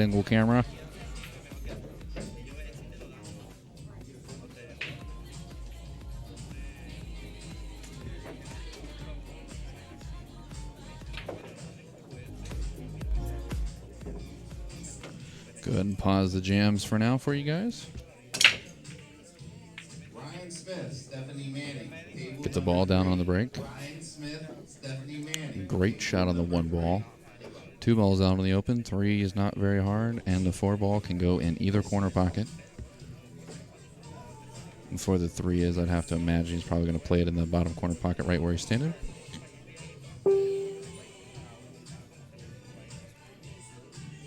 wide-angle camera. Go ahead and pause the jams for now for you guys. Ryan Smith, Stephanie Manning. Get the ball down on the break. Ryan Smith, Stephanie Manning. Great shot on the 1 ball. 2 balls out in the open. 3 is not very hard, and the 4 ball can go in either corner pocket. And for the 3 is, I'd have to imagine he's probably going to play it in the bottom corner pocket right where he's standing.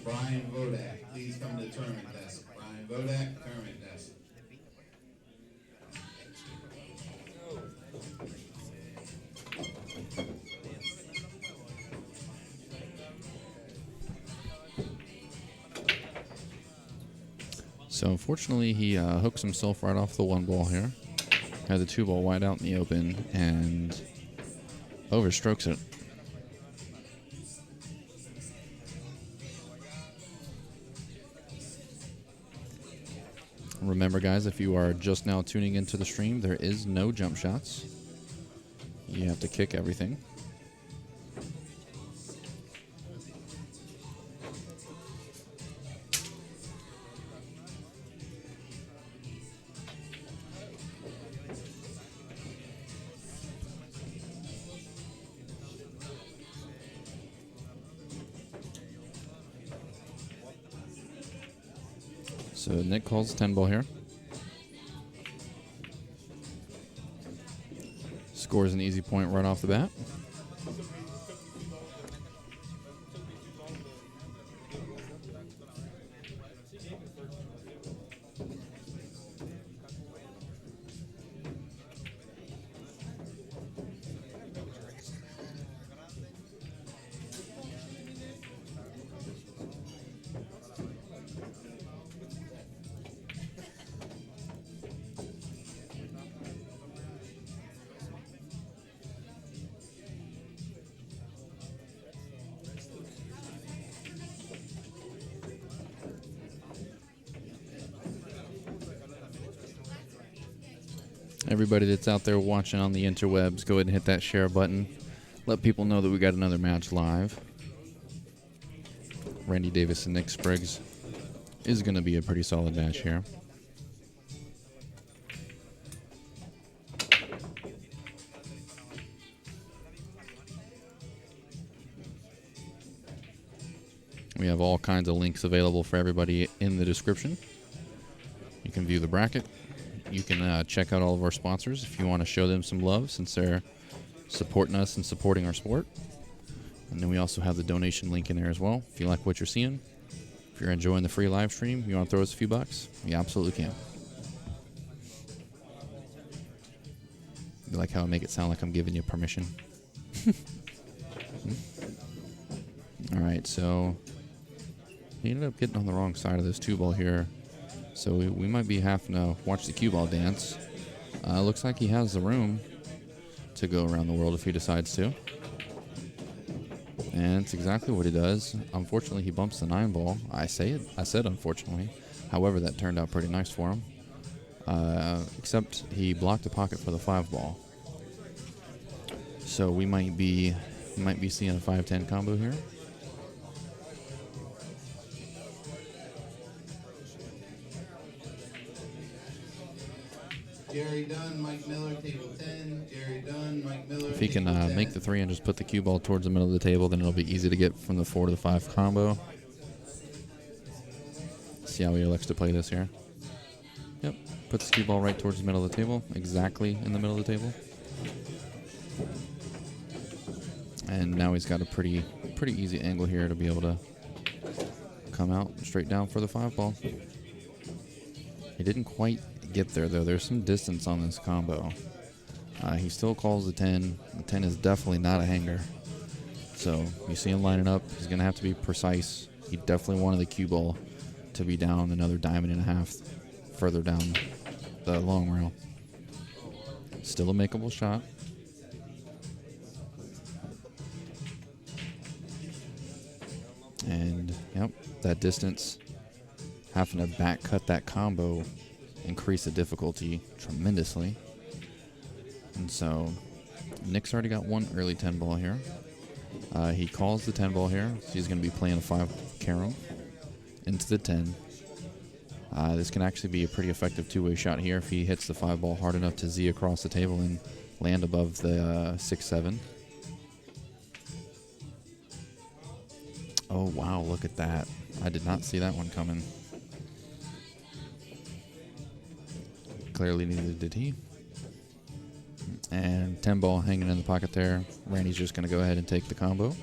Brian Vodak, please come to the tournament desk. Brian Vodak, tournament desk. So unfortunately, he hooks himself right off the 1 ball here. Had the 2 ball wide out in the open and overstrokes it. Remember, guys, if you are just now tuning into the stream, there is no jump shots. You have to kick everything. So Nick calls 10 ball here. Scores an easy point right off the bat. Everybody that's out there watching on the interwebs, go ahead and hit that share button. Let people know that we got another match live. Randy Davis and Nick Spriggs is going to be a pretty solid match here. We have all kinds of links available for everybody in the description. You can view the bracket. You can check out all of our sponsors if you want to show them some love since they're supporting us and supporting our sport. And then we also have the donation link in there as well. If you like what you're seeing, if you're enjoying the free live stream, you want to throw us a few bucks, you absolutely can. You like how I make it sound like I'm giving you permission? All right, so he ended up getting on the wrong side of this 2 ball here. So we might be having to watch the cue ball dance. Looks like he has the room to go around the world if he decides to. And it's exactly what he does. Unfortunately, he bumps the 9 ball. I said unfortunately. However, that turned out pretty nice for him. Except he blocked the pocket for the 5 ball. So we might be seeing a 5-10 combo here. Jerry Dunn, Mike Miller, table 10. Jerry Dunn, Mike Miller. If he can make the 3 and just put the cue ball towards the middle of the table, then it'll be easy to get from the 4 to the 5 combo. See how he elects to play this here. Yep, puts the cue ball right towards the middle of the table, exactly in the middle of the table. And now he's got a pretty easy angle here to be able to come out straight down for the 5 ball. He didn't quite get there, though. There's some distance on this combo. He still calls the 10. The 10 is definitely not a hanger. So you see him lining up. He's going to have to be precise. He definitely wanted the cue ball to be down another diamond and a half further down the long rail. Still a makeable shot. And, yep, that that distance, having to back cut that combo increased the difficulty tremendously. And so Nick's already got one early 10 ball here. He calls the 10 ball here, so he's going to be playing a 5 carom into the 10. This can actually be a pretty effective two-way shot here if he hits the 5 ball hard enough to Z across the table and land above the 6-7. Oh, wow, look at that. I did not see that one coming. Clearly neither did he. And 10 ball hanging in the pocket there. Randy's just going to go ahead and take the combo.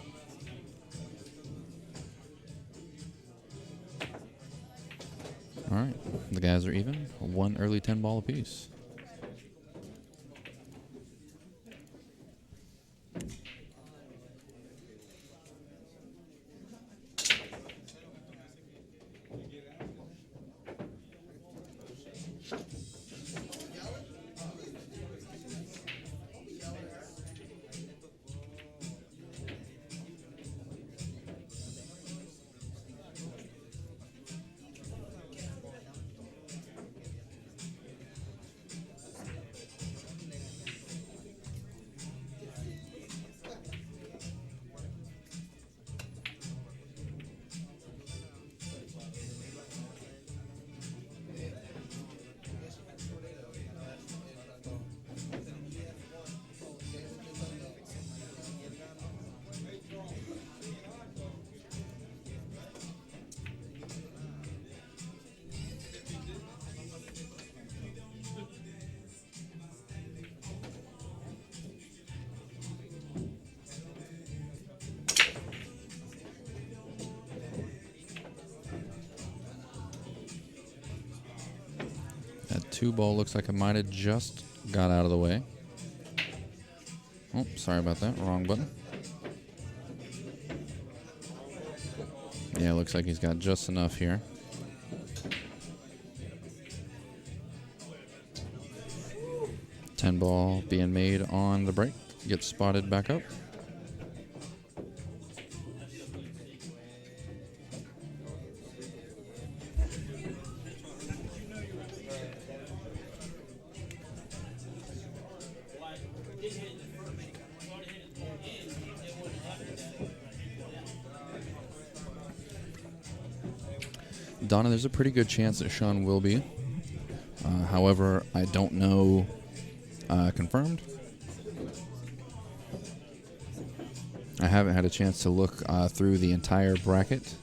All right, the guys are even. One early 10 ball apiece. That 2 ball looks like it might have just got out of the way. Oh, sorry about that. Wrong button. Yeah, looks like he's got just enough here. Ten ball being made on the break. Gets spotted back up. Donna, there's a pretty good chance that Sean will be. However, I don't know confirmed. I haven't had a chance to look through the entire bracket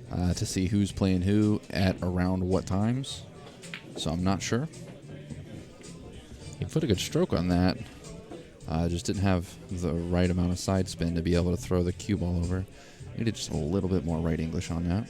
to see who's playing who at around what times, so I'm not sure. He put a good stroke on that. Just didn't have the right amount of side spin to be able to throw the cue ball over. Needed just a little bit more right English on that.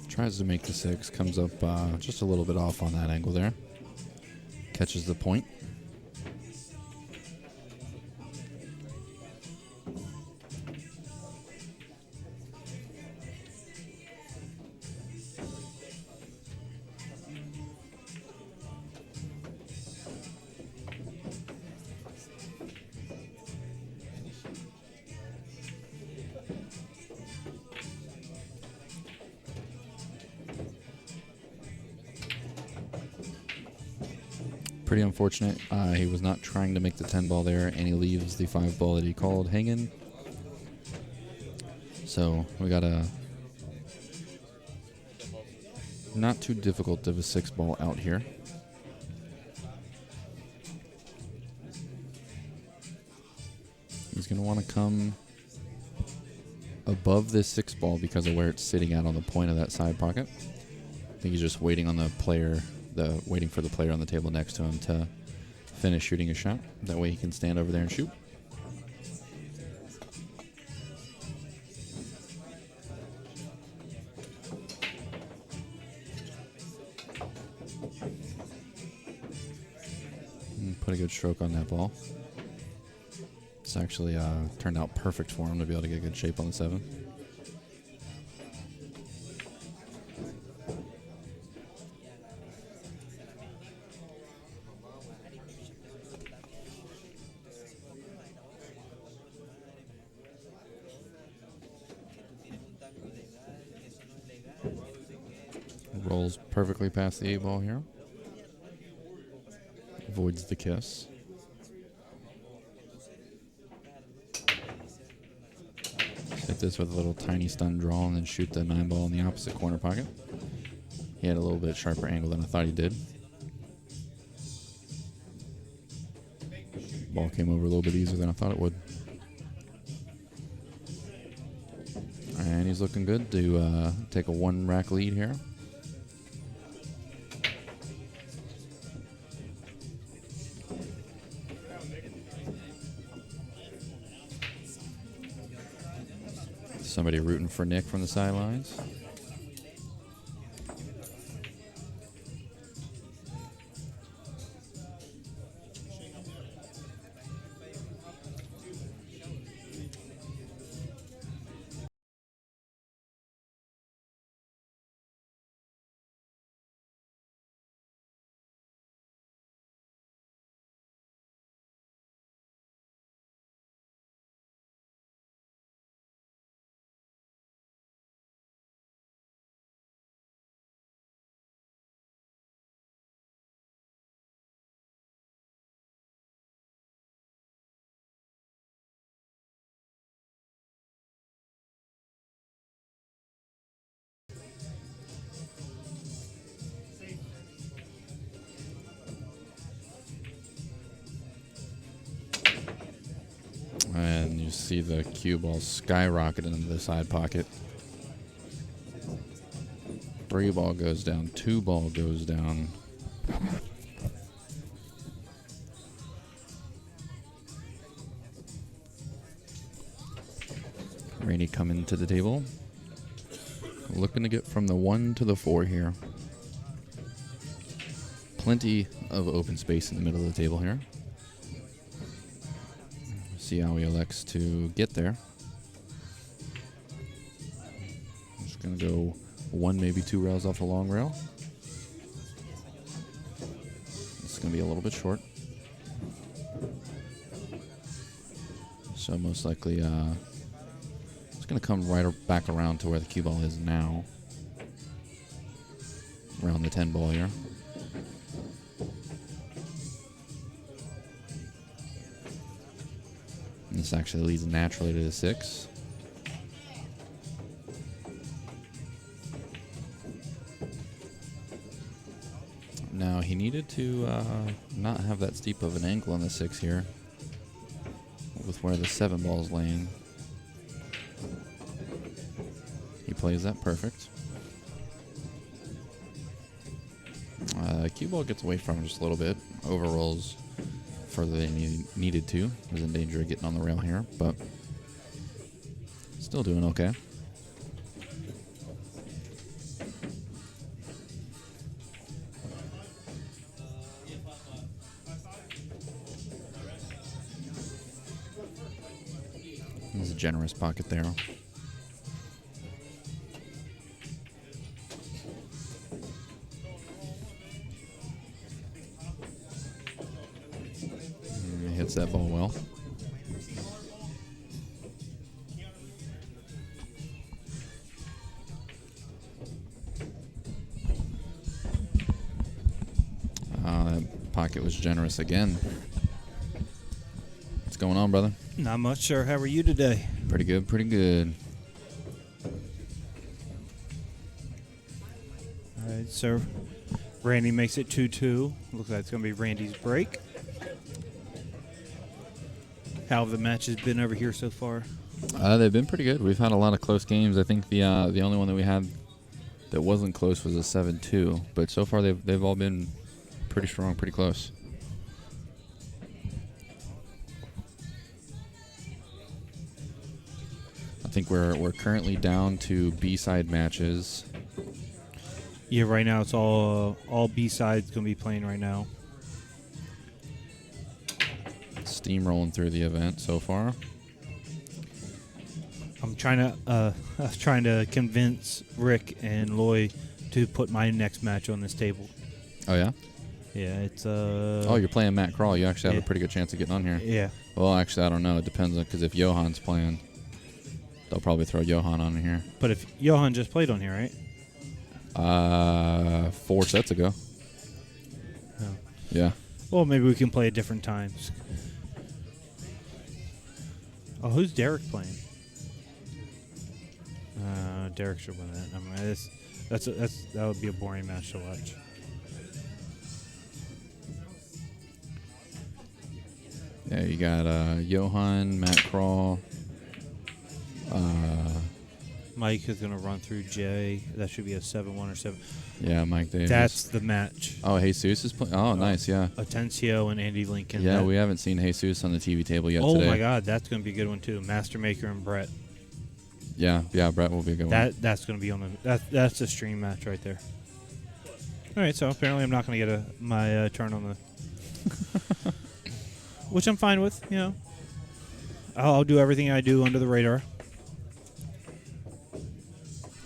Tries to make the 6, comes up just a little bit off on that angle there. Catches the point. Pretty unfortunate. He was not trying to make the 10 ball there, and he leaves the 5 ball that he called hanging. So we got a not too difficult of a 6 ball out here. going to want to come above this 6 ball because of where it's sitting out on the point of that side pocket. I think he's just waiting on the player, waiting for the player on the table next to him to finish shooting a shot. That way he can stand over there and shoot. Put a good stroke on that ball. It's actually turned out perfect for him to be able to get good shape on the 7. Rolls perfectly past the 8 ball here. Avoids the kiss. Hit this with a little tiny stun draw and then shoot the 9 ball in the opposite corner pocket. He had a little bit sharper angle than I thought he did. Ball came over a little bit easier than I thought it would. And he's looking good to take a 1-rack lead here. Somebody rooting for Nick from the sidelines. And you see the cue ball skyrocket into the side pocket. 3 ball goes down, 2 ball goes down. Rainey coming to the table. Looking to get from the 1 to the 4 here. Plenty of open space in the middle of the table here. See how he elects to get there. Just going to go 1, maybe 2 rails off the long rail. It's going to be a little bit short. So most likely it's going to come right back around to where the cue ball is now. Around the 10 ball here. And this actually leads naturally to the 6. Now he needed to not have that steep of an angle on the 6 here with where the 7 ball is laying. He plays that perfect. Cue ball gets away from him just a little bit, overrolls further than he needed to. Was in danger of getting on the rail here, but still doing okay. There's a generous pocket there. Hits that ball well. That pocket was generous again. What's going on, brother? Not much, sir. How are you today? Pretty good, pretty good. All right, sir. Randy makes it 2-2. Looks like it's going to be Randy's break. How have the matches been over here so far? They've been pretty good. We've had a lot of close games. I think the only one that we had that wasn't close was a 7-2. But so far they've all been pretty strong, pretty close. I think we're currently down to B-side matches. Yeah, right now it's all B-sides going to be playing right now. Steamrolling through the event so far. I'm trying to I was trying to convince Rick and Loy to put my next match on this table. Oh yeah? Yeah, it's Oh, you're playing Matt Crawl. You actually have yeah. a pretty good chance of getting on here. Yeah. Well, actually, I don't know. It depends on because if Johan's playing, they'll probably throw Johan on here. But if Johan just played on here, right? 4 sets ago. Oh. Yeah. Well, maybe we can play at different times. Oh, who's Derek playing? Derek should win that. I mean, that would be a boring match to watch. Yeah, you got Johan, Matt Crawl. Mike is going to run through Jay. That should be a 7-1 or 7. Yeah, Mike Davis. That's the match. Oh, Jesus is playing. Oh, nice, yeah. Atencio and Andy Lincoln. Yeah, we haven't seen Jesus on the TV table yet today. Oh, my God. That's going to be a good one, too. Master Maker and Brett. Yeah, Brett will be a good one. That's going to be on the... That's a stream match right there. All right, so apparently I'm not going to get my turn on the... Which I'm fine with, you know. I'll do everything I do under the radar.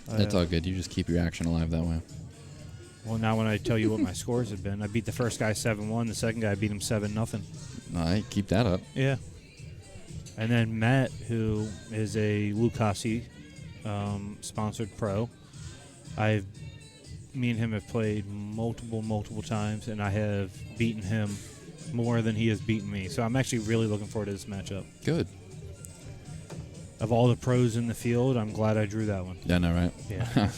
That's all good. You just keep your action alive that way. Well, now when I tell you what my scores have been, I beat the first guy 7-1. The second guy I beat him 7-0. All right, keep that up. Yeah. And then Matt, who is a Lucasi sponsored pro, me and him have played multiple times, and I have beaten him more than he has beaten me. So I'm actually really looking forward to this matchup. Good. Of all the pros in the field, I'm glad I drew that one. Yeah, I know, right? Yeah.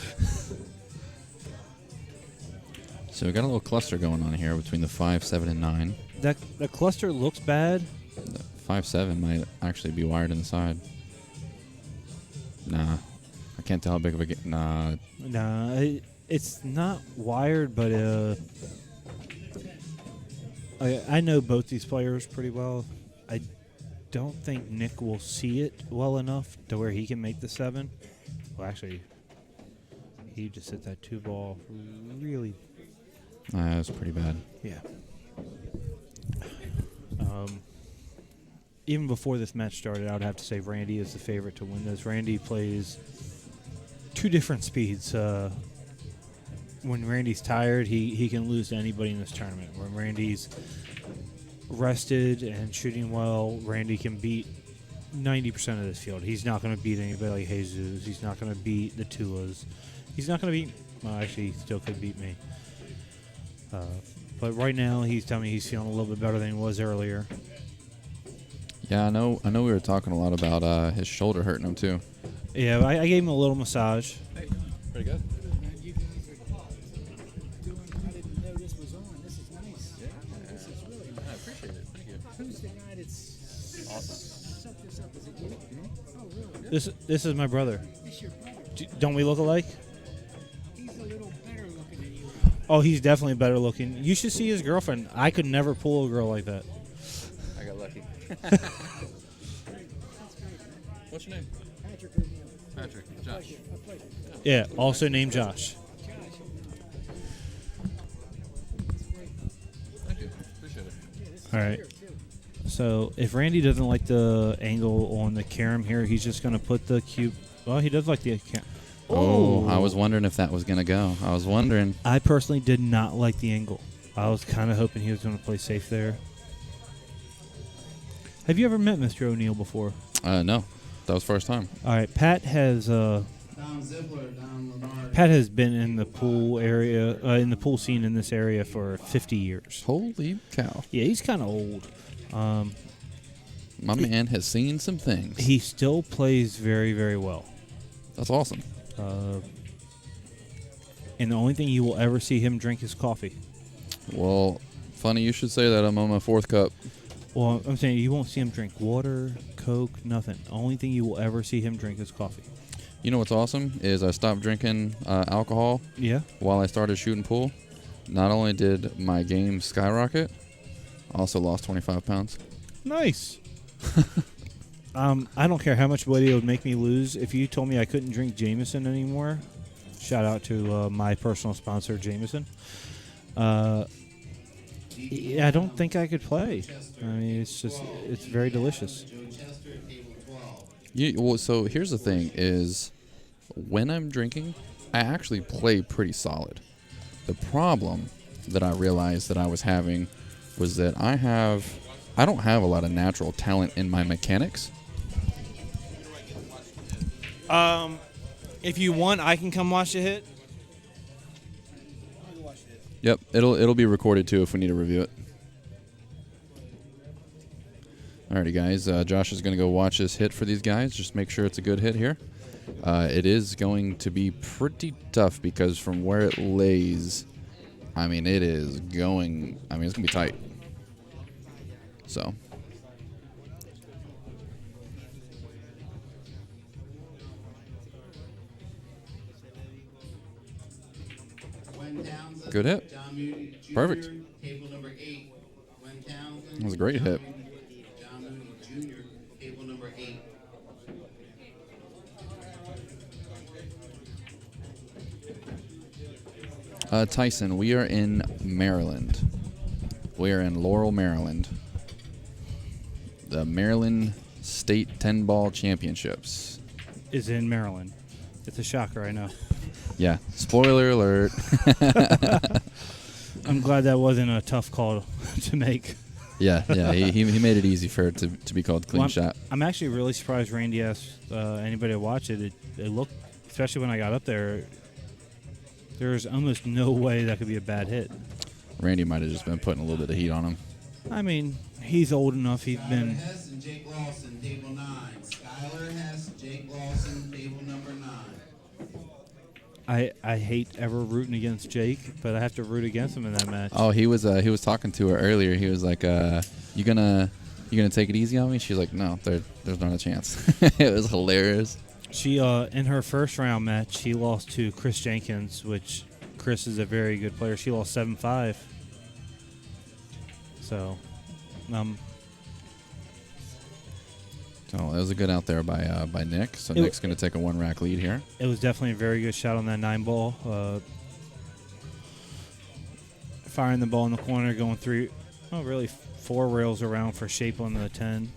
So we got a little cluster going on here between the 5, 7, and 9. The cluster looks bad. The 5, 7 might actually be wired inside. Nah. I can't tell how big of a Nah. Nah, it's not wired, but I know both these players pretty well. I don't think Nick will see it well enough to where he can make the 7. Well, actually, he just hit that 2 ball really. That was pretty bad. Yeah. Even before this match started, I would have to say Randy is the favorite to win this. Randy plays 2 different speeds. When Randy's tired, he can lose to anybody in this tournament. When Randy's rested and shooting well, Randy can beat 90% of this field. He's not going to beat anybody like Jesus. He's not going to beat the Tuas. He's not going to beat... Well, actually, he still could beat me. But right now, he's telling me he's feeling a little bit better than he was earlier. Yeah, I know we were talking a lot about his shoulder hurting him, too. Yeah, I gave him a little massage. Hey, pretty good. You guys are doing. I didn't know this was on. This is nice. Yeah, this is really nice. I appreciate it. Thank you. Who's the guy that's set this up? Is it you? Oh, really? This is my brother. This your brother? Don't we look alike? He's a little better looking than you. Oh, he's definitely better looking. You should see his girlfriend. I could never pull a girl like that. I got lucky. That's great. What's your name? Patrick. Patrick. Josh. A pleasure. Yeah, also named Josh. Josh. Thank you. Appreciate it. Yeah, this is All right. here, too. So if Randy doesn't like the angle on the carom here, he's just going to put the cube. Well, he does like the carom. Oh, I was wondering if that was going to go. I was wondering. I personally did not like the angle. I was kind of hoping he was going to play safe there. Have you ever met Mr. O'Neill before? No. That was first time. All right, Pat has Down Zippler, down Lamar. Pat has been in the pool area, in the pool scene in this area for 50 years. Holy cow. Yeah, he's kind of old. My man has seen some things. He still plays very, very well. That's awesome. And the only thing you will ever see him drink is coffee. Well, funny you should say that. I'm on my 4th cup. Well, I'm saying you won't see him drink water, Coke, nothing. The only thing you will ever see him drink is coffee. You know what's awesome is I stopped drinking alcohol Yeah. while I started shooting pool. Not only did my game skyrocket, I also lost 25 pounds. Nice. I don't care how much weight it would make me lose. If you told me I couldn't drink Jameson anymore, shout out to my personal sponsor, Jameson. Yeah, I don't think I could play. I mean, it's very delicious. So here's the thing is when I'm drinking, I actually play pretty solid. The problem that I realized that I was having was that I don't have a lot of natural talent in my mechanics. If you want, I can come watch the hit. Yep, it'll be recorded too if we need to review it. Alrighty, guys. Josh is going to go watch this hit for these guys. Just make sure it's a good hit here. It is going to be pretty tough because from where it lays, I mean, it's going to be tight. So. Good hit. Perfect. That was a great hit. Tyson, we are in Maryland. We are in Laurel, Maryland. The Maryland State 10-Ball Championships. Is in Maryland. It's a shocker, I know. Yeah, spoiler alert. I'm glad that wasn't a tough call to make. Yeah, he made it easy for it to be called clean shot. I'm actually really surprised Randy asked anybody to watch it. It looked, especially when I got up there, there's almost no way that could be a bad hit. Randy might have just been putting a little bit of heat on him. I mean, he's old enough. He's been. Hess and Jake Lawson, table 9. Skylar Hess, Jake Lawson, table number 9. I hate ever rooting against Jake, but I have to root against him in that match. Oh, he was talking to her earlier. He was like, "You gonna take it easy on me?" She's like, "No, there's not a chance." It was hilarious. She in her first round match, she lost to Chris Jenkins, which Chris is a very good player. She lost 7-5. So, So it was a good out there by Nick. So Nick's going to take a 1-rack lead here. it was definitely a very good shot on that 9-ball. Firing the ball in the corner, going through, really 4 rails around for shape on the 10.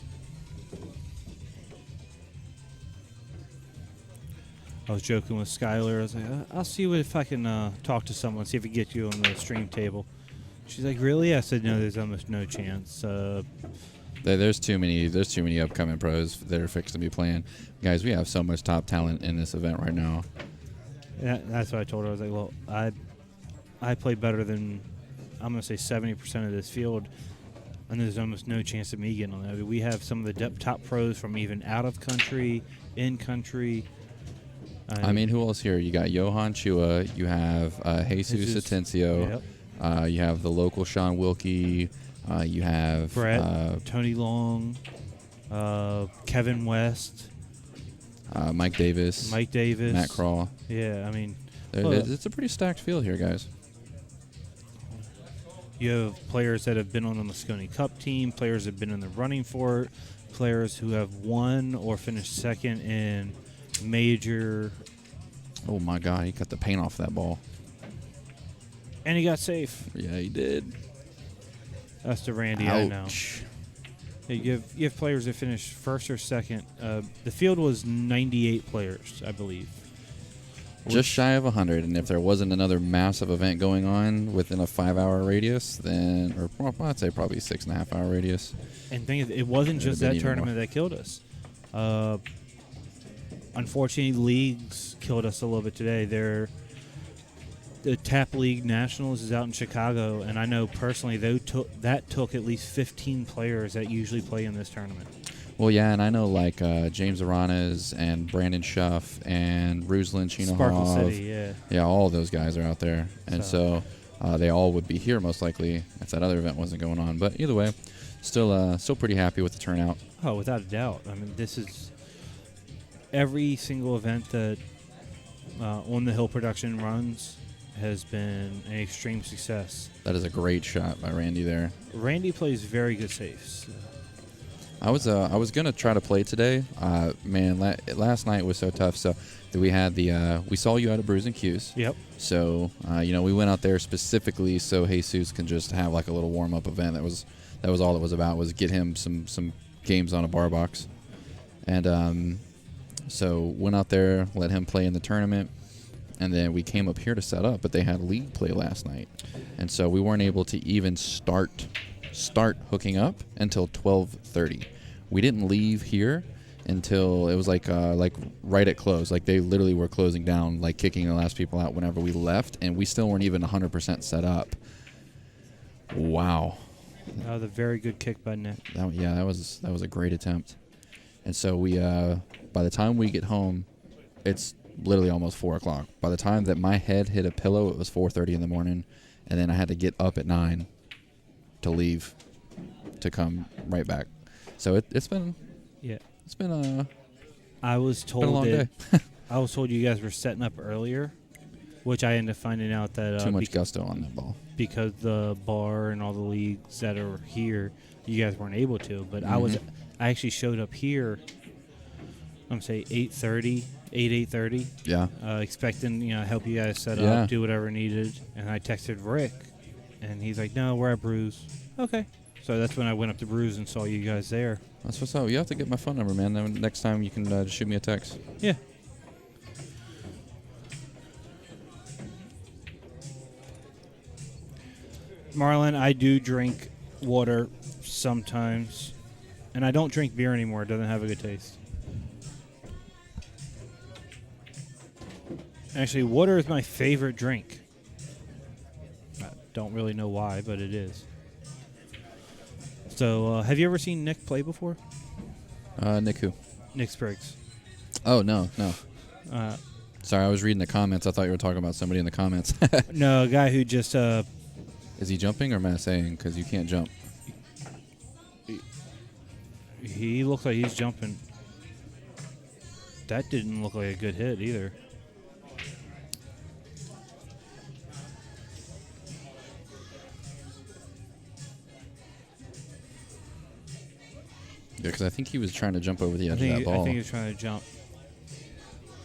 I was joking with Skylar. I was like, I'll see if I can talk to someone, see if we can get you on the stream table. She's like, really? I said, no, there's almost no chance. There's too many upcoming pros that are fixed to be playing. Guys, we have so much top talent in this event right now. Yeah, that's what I told her. I was like, well, I play better than, I'm going to say 70% of this field, and there's almost no chance of me getting on that. We have some of the top pros from even out of country, in country. I mean, who else here? You got Johan Chua. You have Jesus Atencio. Yep. You have the local Sean Wilkie. You have Brett, Tony Long, Kevin West, Mike Davis, Matt Crawl. Yeah, I mean, it's a pretty stacked field here, guys. You have players that have been on the Moscone Cup team, players that have been in the running for it, players who have won or finished second in major. Oh my God, he cut the paint off that ball. And he got safe. Yeah, he did. That's the Randy Ouch. I know. Yeah, you have players that finished first or second. The field was 98 players, I believe. Just shy of 100, and if there wasn't another massive event going on within a 5-hour radius, then, or I'd say probably 6.5-hour radius. And thing is, it wasn't just that tournament that killed us. Unfortunately, leagues killed us a little bit today. The Tap League Nationals is out in Chicago, and I know personally that took at least 15 players that usually play in this tournament. Well, yeah, and I know like James Aranas and Brandon Schuff and Ruslan Chinohov. Sparkle City, yeah. Yeah, all those guys are out there. And so They all would be here most likely if that other event wasn't going on. But either way, still pretty happy with the turnout. Oh, without a doubt. I mean, this is every single event that On the Hill production runs has been an extreme success. That is a great shot by Randy there. Randy plays very good safes. I was gonna try to play today. Man, last night was so tough. So we had we saw you out of Brews and Q's. Yep. So we went out there specifically so Jesus can just have like a little warm up event. That was all it was about, was get him some games on a bar box. And so went out there, let him play in the tournament, and then we came up here to set up. But they had league play last night, and so we weren't able to even start hooking up until 12:30. We didn't leave here until it was like right at close. Like they literally were closing down, like kicking the last people out whenever we left, and we still weren't even 100% set up. Wow. That was a very good kick by Nick. That was a great attempt. And so we by the time we get home, it's literally almost 4 o'clock. By the time that my head hit a pillow, it was 4:30 in the morning, and then I had to get up at 9 to leave to come right back. So it's been I was told a long that day. I was told you guys were setting up earlier, which I ended up finding out that Too much gusto on that ball. because the bar and all the leagues that are here, you guys weren't able to. But I actually showed up here. I'm say 8:30. Yeah. Expecting help you guys set Yeah. up, do whatever needed, and I texted Rick, and he's like, "No, we're at Brews." Okay. So that's when I went up to Brews and saw you guys there. That's what's up. You have to get my phone number, man. Then next time you can just shoot me a text. Yeah. Marlon, I do drink water sometimes, and I don't drink beer anymore. It doesn't have a good taste. Actually, water is my favorite drink. I don't really know why, but it is. So, have you ever seen Nick play before? Nick who? Nick Spriggs. Oh, no. Uh, Sorry, I was reading the comments. I thought you were talking about somebody in the comments. no, a guy who just Is he jumping or am I saying? Because you can't jump. he looks like he's jumping. That didn't look like a good hit either. Yeah, because I think he was trying to jump over the edge of that ball. I think he was trying to jump.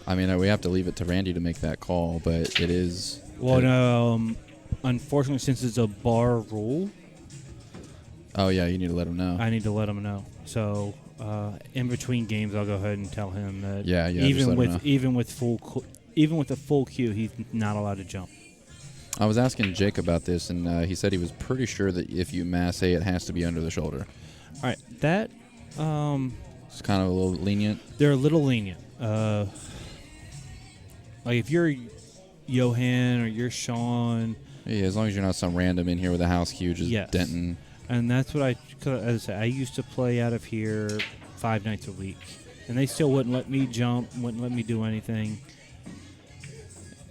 I mean, we have to leave it to Randy to make that call, but it is. Well, no, unfortunately, since it's a bar rule, Oh yeah, you need to let him know. I need to let him know. So, in between games, I'll go ahead and tell him that. Yeah, just Even let with him know. even with the full queue, he's not allowed to jump. I was asking Jake about this, and he said he was pretty sure that if you masse, it has to be under the shoulder. All right, that It's kind of a little lenient. they're a little lenient. Like if you're Johan or you're Sean, Yeah, as long as you're not some random in here with a house cue just Yes. denting. and that's what cause as I said, I used to play out of here 5 nights a week, and they still wouldn't let me jump, wouldn't let me do anything.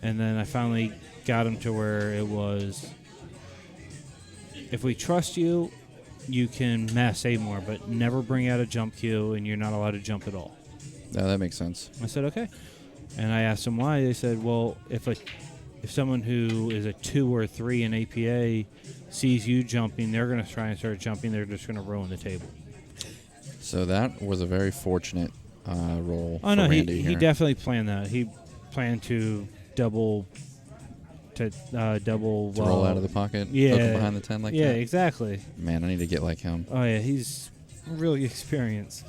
And then I finally got them to where it was, if we trust you, you can masse more, but never bring out a jump cue, and you're not allowed to jump at all. Yeah, that makes sense. I said, okay. And I asked them why. They said, well, if someone who is a 2 or 3 in APA sees you jumping, they're going to try and start jumping. They're just going to ruin the table. So that was a very fortunate roll Oh, for no, Randy he here. definitely planned that. He planned to double To roll out of the pocket, yeah, hook him behind the 10 like yeah, that. exactly. Man, I need to get like him. Oh, yeah, he's really experienced.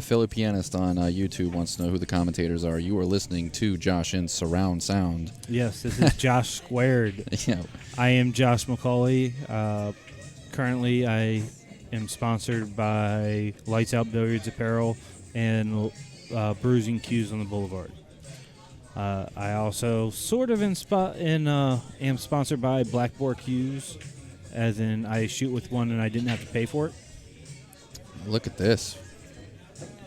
Philly Pianist on YouTube wants to know who the commentators are. You are listening to Josh in surround sound. Yes, this is Josh Squared. Yeah. I am Josh McCauley. Currently, I am sponsored by Lights Out Billiards Apparel and Bruising Cues on the Boulevard. I also sort of am sponsored by Blackboard Cues, as in I shoot with one and I didn't have to pay for it. Look at this.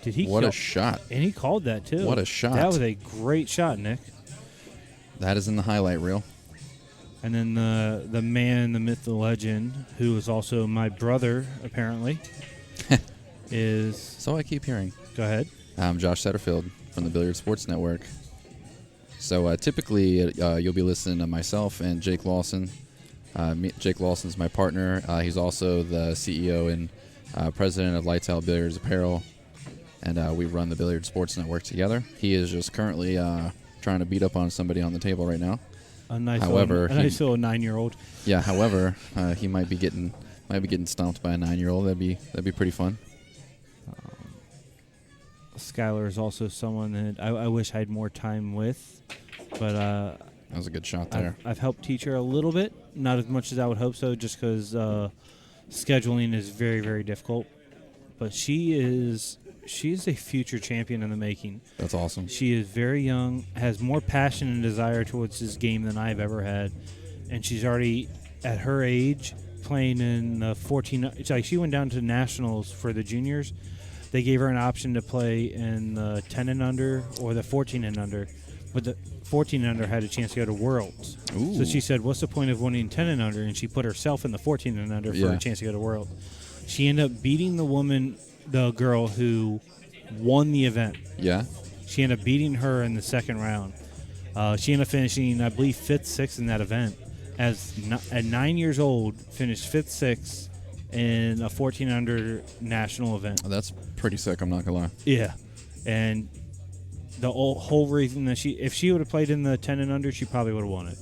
Did he? What a shot. And he called that too. What a shot. That was a great shot, Nick. That is in the highlight reel. And then the man, the myth, the legend, who is also my brother, apparently, is... So I keep hearing. Go ahead. I'm Josh Satterfield from the Billiard Sports Network. So typically you'll be listening to myself and Jake Lawson. Jake Lawson's my partner. He's also the CEO and president of Lights Out Billiards Apparel. And we run the Billiard Sports Network together. He is just currently trying to beat up on somebody on the table right now. A nice However, little 9-year-old. Yeah. However, he might be getting stomped by a 9-year-old. That'd be pretty fun. Skylar is also someone that I wish I had more time with, but That was a good shot there. I've helped teach her a little bit, not as much as I would hope so, just because scheduling is very, very difficult. But she's a future champion in the making. That's awesome. She is very young, has more passion and desire towards this game than I've ever had, and she's already at her age playing in the 14. It's like she went down to nationals for the juniors. They gave her an option to play in the 10 and under or the 14 and under, but the 14 and under had a chance to go to Worlds. Ooh. So she said, what's the point of winning 10 and under? And she put herself in the 14 and under for a chance to go to Worlds. She ended up beating the girl who won the event. Yeah. She ended up beating her in the second round. She ended up finishing, I believe, 5th, 6th in that event. At 9 years old, finished 5th, 6th in a 14 under national event. That's pretty sick, I'm not going to lie. Yeah. And the whole reason that if she would have played in the 10 and under, she probably would have won it.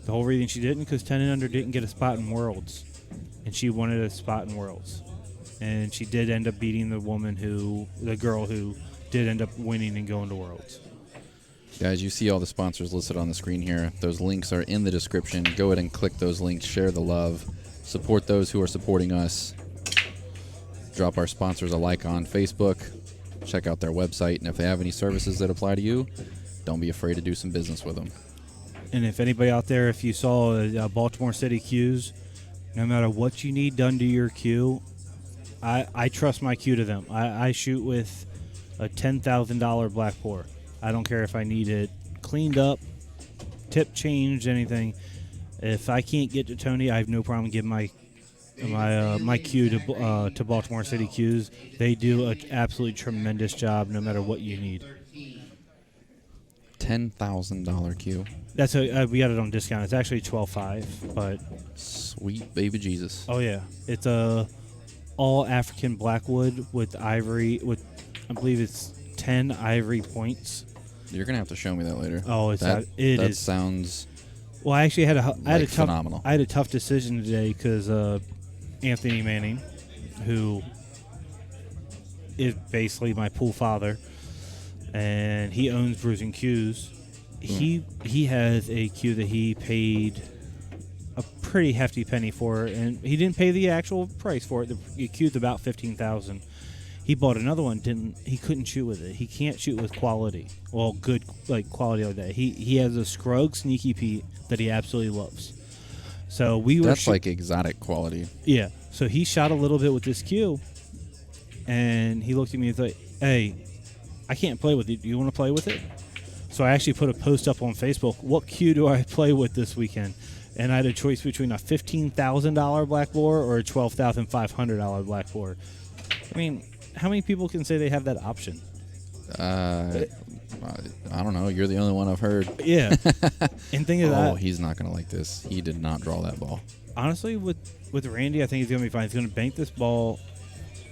The whole reason she didn't, because 10 and under didn't get a spot in Worlds. And she wanted a spot in Worlds. And she did end up beating the girl who did end up winning and going to Worlds. Guys, you see all the sponsors listed on the screen here. Those links are in the description. Go ahead and click those links. Share the love. Support those who are supporting us. Drop our sponsors a like on Facebook. Check out their website. And if they have any services that apply to you, don't be afraid to do some business with them. And if anybody out there, if you saw Baltimore City cues, no matter what you need done to your cue, I trust my cue to them. I shoot with a $10,000 black pour. I don't care if I need it cleaned up, tip changed, anything. If I can't get to Tony, I have no problem giving my cue to Baltimore City Cues. They do an absolutely tremendous job no matter what you need. $10,000 cue. That's we got it on discount. It's actually $12.5, but Sweet baby Jesus. oh yeah, it's a all African blackwood with ivory. With I believe it's 10 ivory points. You're gonna have to show me that later. Oh, that is. sounds Well, I actually had a phenomenal. I had a tough decision today because Anthony Manning, who is basically my pool father, and he owns Bruising Cues. He has a cue that he paid a pretty hefty penny for, and he didn't pay the actual price for it. The cue's about $15,000. He bought another one. He couldn't shoot with it. He can't shoot with quality. Well, good quality like that. He has a Scruggs Sneaky Pete that he absolutely loves. So that's like exotic quality. Yeah. So he shot a little bit with this cue, and he looked at me and was like, "Hey, I can't play with it. Do you want to play with it?" So I actually put a post up on Facebook. What cue do I play with this weekend? And I had a choice between a $15,000 black bore or a $12,500 black bore. I mean, how many people can say they have that option? I don't know. You're the only one I've heard. Yeah. And think of that. Oh, he's not going to like this. He did not draw that ball. Honestly, with Randy, I think he's going to be fine. He's going to bank this ball.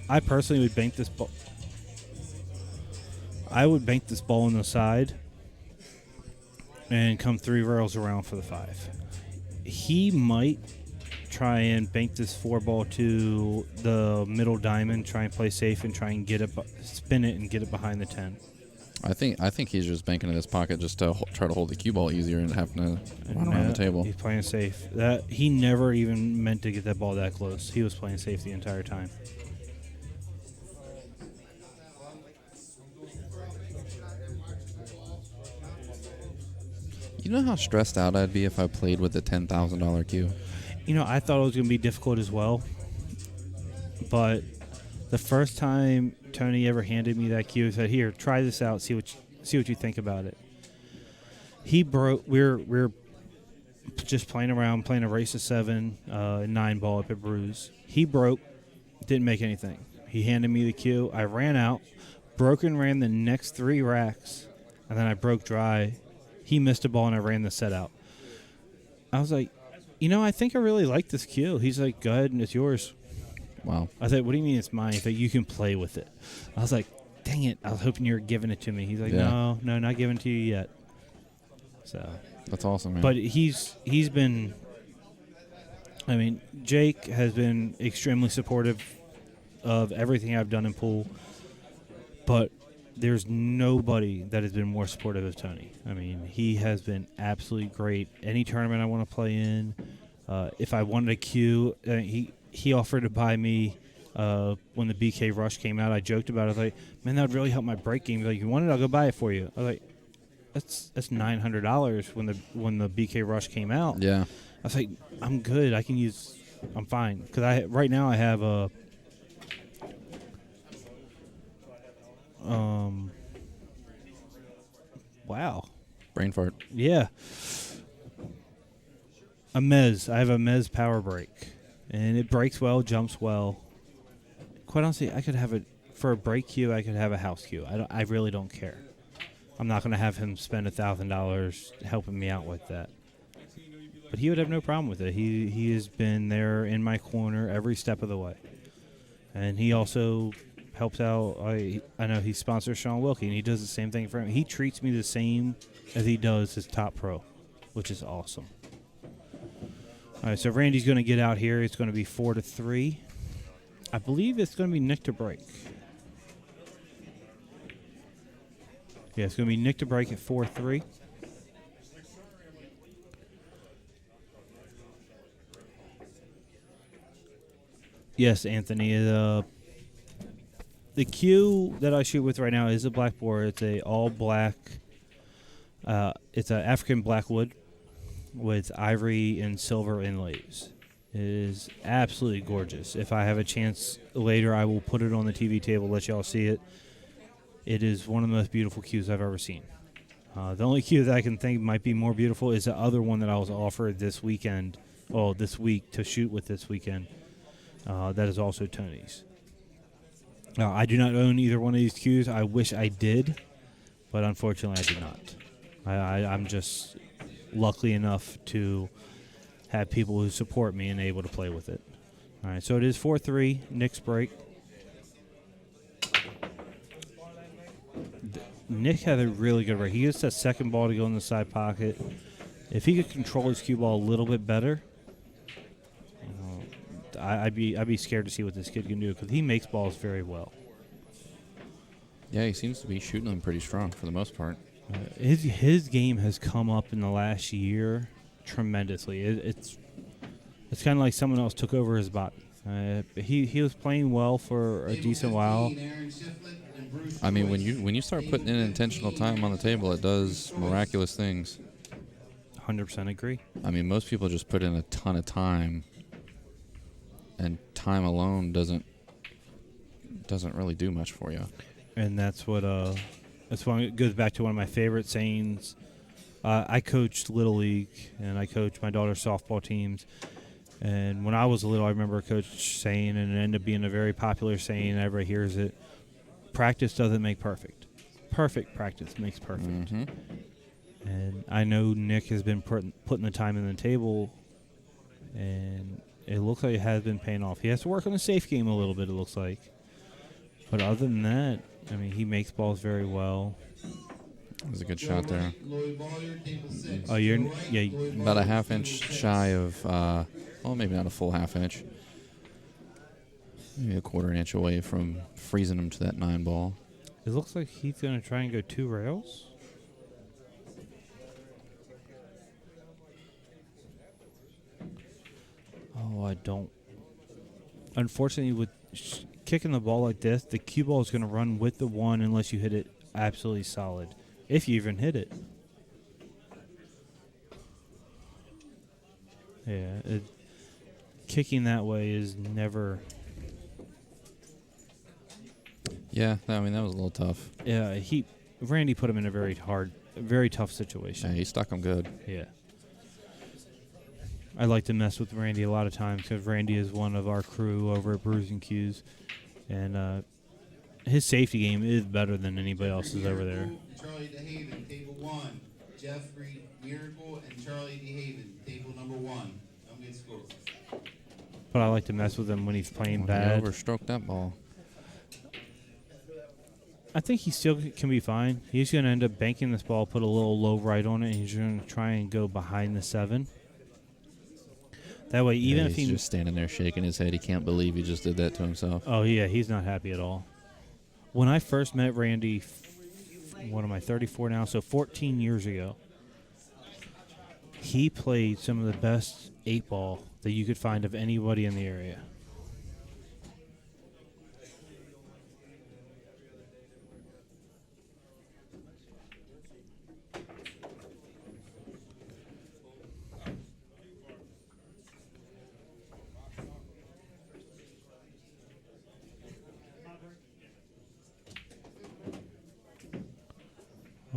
I personally would bank this ball. I would bank this ball on the side and come 3 rails around for the 5. He might try and bank this 4 ball to the middle diamond, try and play safe, and try and get it, spin it, and get it behind the 10. I think he's just banking in his pocket just to try to hold the cue ball easier and having to run around the table. He's playing safe. He never even meant to get that ball that close. He was playing safe the entire time. You know how stressed out I'd be if I played with a $10,000 cue? I thought it was going to be difficult as well. But the first time Tony ever handed me that cue, he said, "Here, try this out. See what you think about it." He broke. We're just playing around, playing a race of 7, 9 ball up at Brews. He broke, didn't make anything. He handed me the cue. I ran out, broke and ran the next 3 racks, and then I broke dry. He missed a ball, and I ran the set out. I was like, I think I really like this cue. He's like, go ahead, and it's yours. Wow. I said, what do you mean it's mine? He's like, you can play with it. I was like, dang it. I was hoping you were giving it to me. He's like, Yeah. no, not giving it to you yet. So, That's awesome, man. but he's been, Jake has been extremely supportive of everything I've done in pool, but there's nobody that has been more supportive of Tony. He has been absolutely great. Any tournament I want to play in, if I wanted a cue, he offered to buy me when the BK Rush came out. I joked about it. I was like, man, that would really help my break game. He's like, you want it? I'll go buy it for you. I was like, that's $900 when the BK Rush came out. Yeah. I was like, I'm good. I'm fine. Because right now I have a wow. Brain fart. Yeah. A Mez. I have a Mez power break. And it breaks well, jumps well. Quite honestly, I could have it for a break cue. I could have a house cue. I really don't care. I'm not going to have him spend $1,000 helping me out with that. But he would have no problem with it. He has been there in my corner every step of the way. And he also helps out. I know he sponsors Sean Wilkie, and he does the same thing for him. He treats me the same as he does his top pro, which is awesome. All right, so Randy's going to get out here. It's going to be 4-3. I believe it's going to be Nick to break. Yeah, it's going to be Nick to break at 4-3. Yes, Anthony. The cue that I shoot with right now is a black board. It's a all black. It's an African blackwood with ivory and silver inlays. It is absolutely gorgeous. If I have a chance later, I will put it on the TV table, let y'all see it. It is one of the most beautiful cues I've ever seen. The only cue that I can think might be more beautiful is the other one that I was offered this week to shoot with this weekend. That is also Tony's. I do not own either one of these cues. I wish I did, but unfortunately I do not. I'm just lucky enough to have people who support me and able to play with it. All right, so it is 4-3, Nick's break. Nick had a really good break. He gets that second ball to go in the side pocket. If he could control his cue ball a little bit better, I'd be scared to see what this kid can do because he makes balls very well. Yeah, he seems to be shooting them pretty strong for the most part. His game has come up in the last year tremendously. It's kind of like someone else took over his body. He was playing well for a decent while. When you start putting in intentional time on the table, it does miraculous things. 100% agree. Most people just put in a ton of time, and time alone doesn't really do much for you. And that's why it goes back to one of my favorite sayings. I coached Little League, and I coached my daughter's softball teams. And when I was little, I remember a coach saying, and it ended up being a very popular saying, everybody hears it, practice doesn't make perfect. Perfect practice makes perfect. Mm-hmm. And I know Nick has been putting the time in the table, and it looks like it has been paying off. He has to work on the safe game a little bit, it looks like. But other than that, he makes balls very well. That was a good shot there. Oh, About a half inch shy of, maybe not a full half inch. Maybe a quarter inch away from freezing him to that 9 ball. It looks like he's going to try and go 2 rails. Oh, I don't. Unfortunately, with kicking the ball like this, the cue ball is going to run with the 1 unless you hit it absolutely solid, if you even hit it. Yeah, kicking that way is never. Yeah, that was a little tough. Yeah, Randy put him in a very tough situation. Yeah, he stuck him good. Yeah. I like to mess with Randy a lot of times because Randy is one of our crew over at Brews and Q's, and his safety game is better than anybody else's over there. Charlie DeHaven, table 1. Jeffrey Miracle and Charlie DeHaven, table number 1. Come get scores. But I like to mess with him when he's playing He bad. overstroked that ball. I think he still can be fine. He's going to end up banking this ball, put a little low right on it, and he's going to try and go behind the 7. That way, even Yeah, if he's he... just standing there shaking his head. He can't believe he just did that to himself. Oh, yeah, he's not happy at all. When I first met Randy, what am I, 34 now? So 14 years ago, he played some of the best 8-ball that you could find of anybody in the area.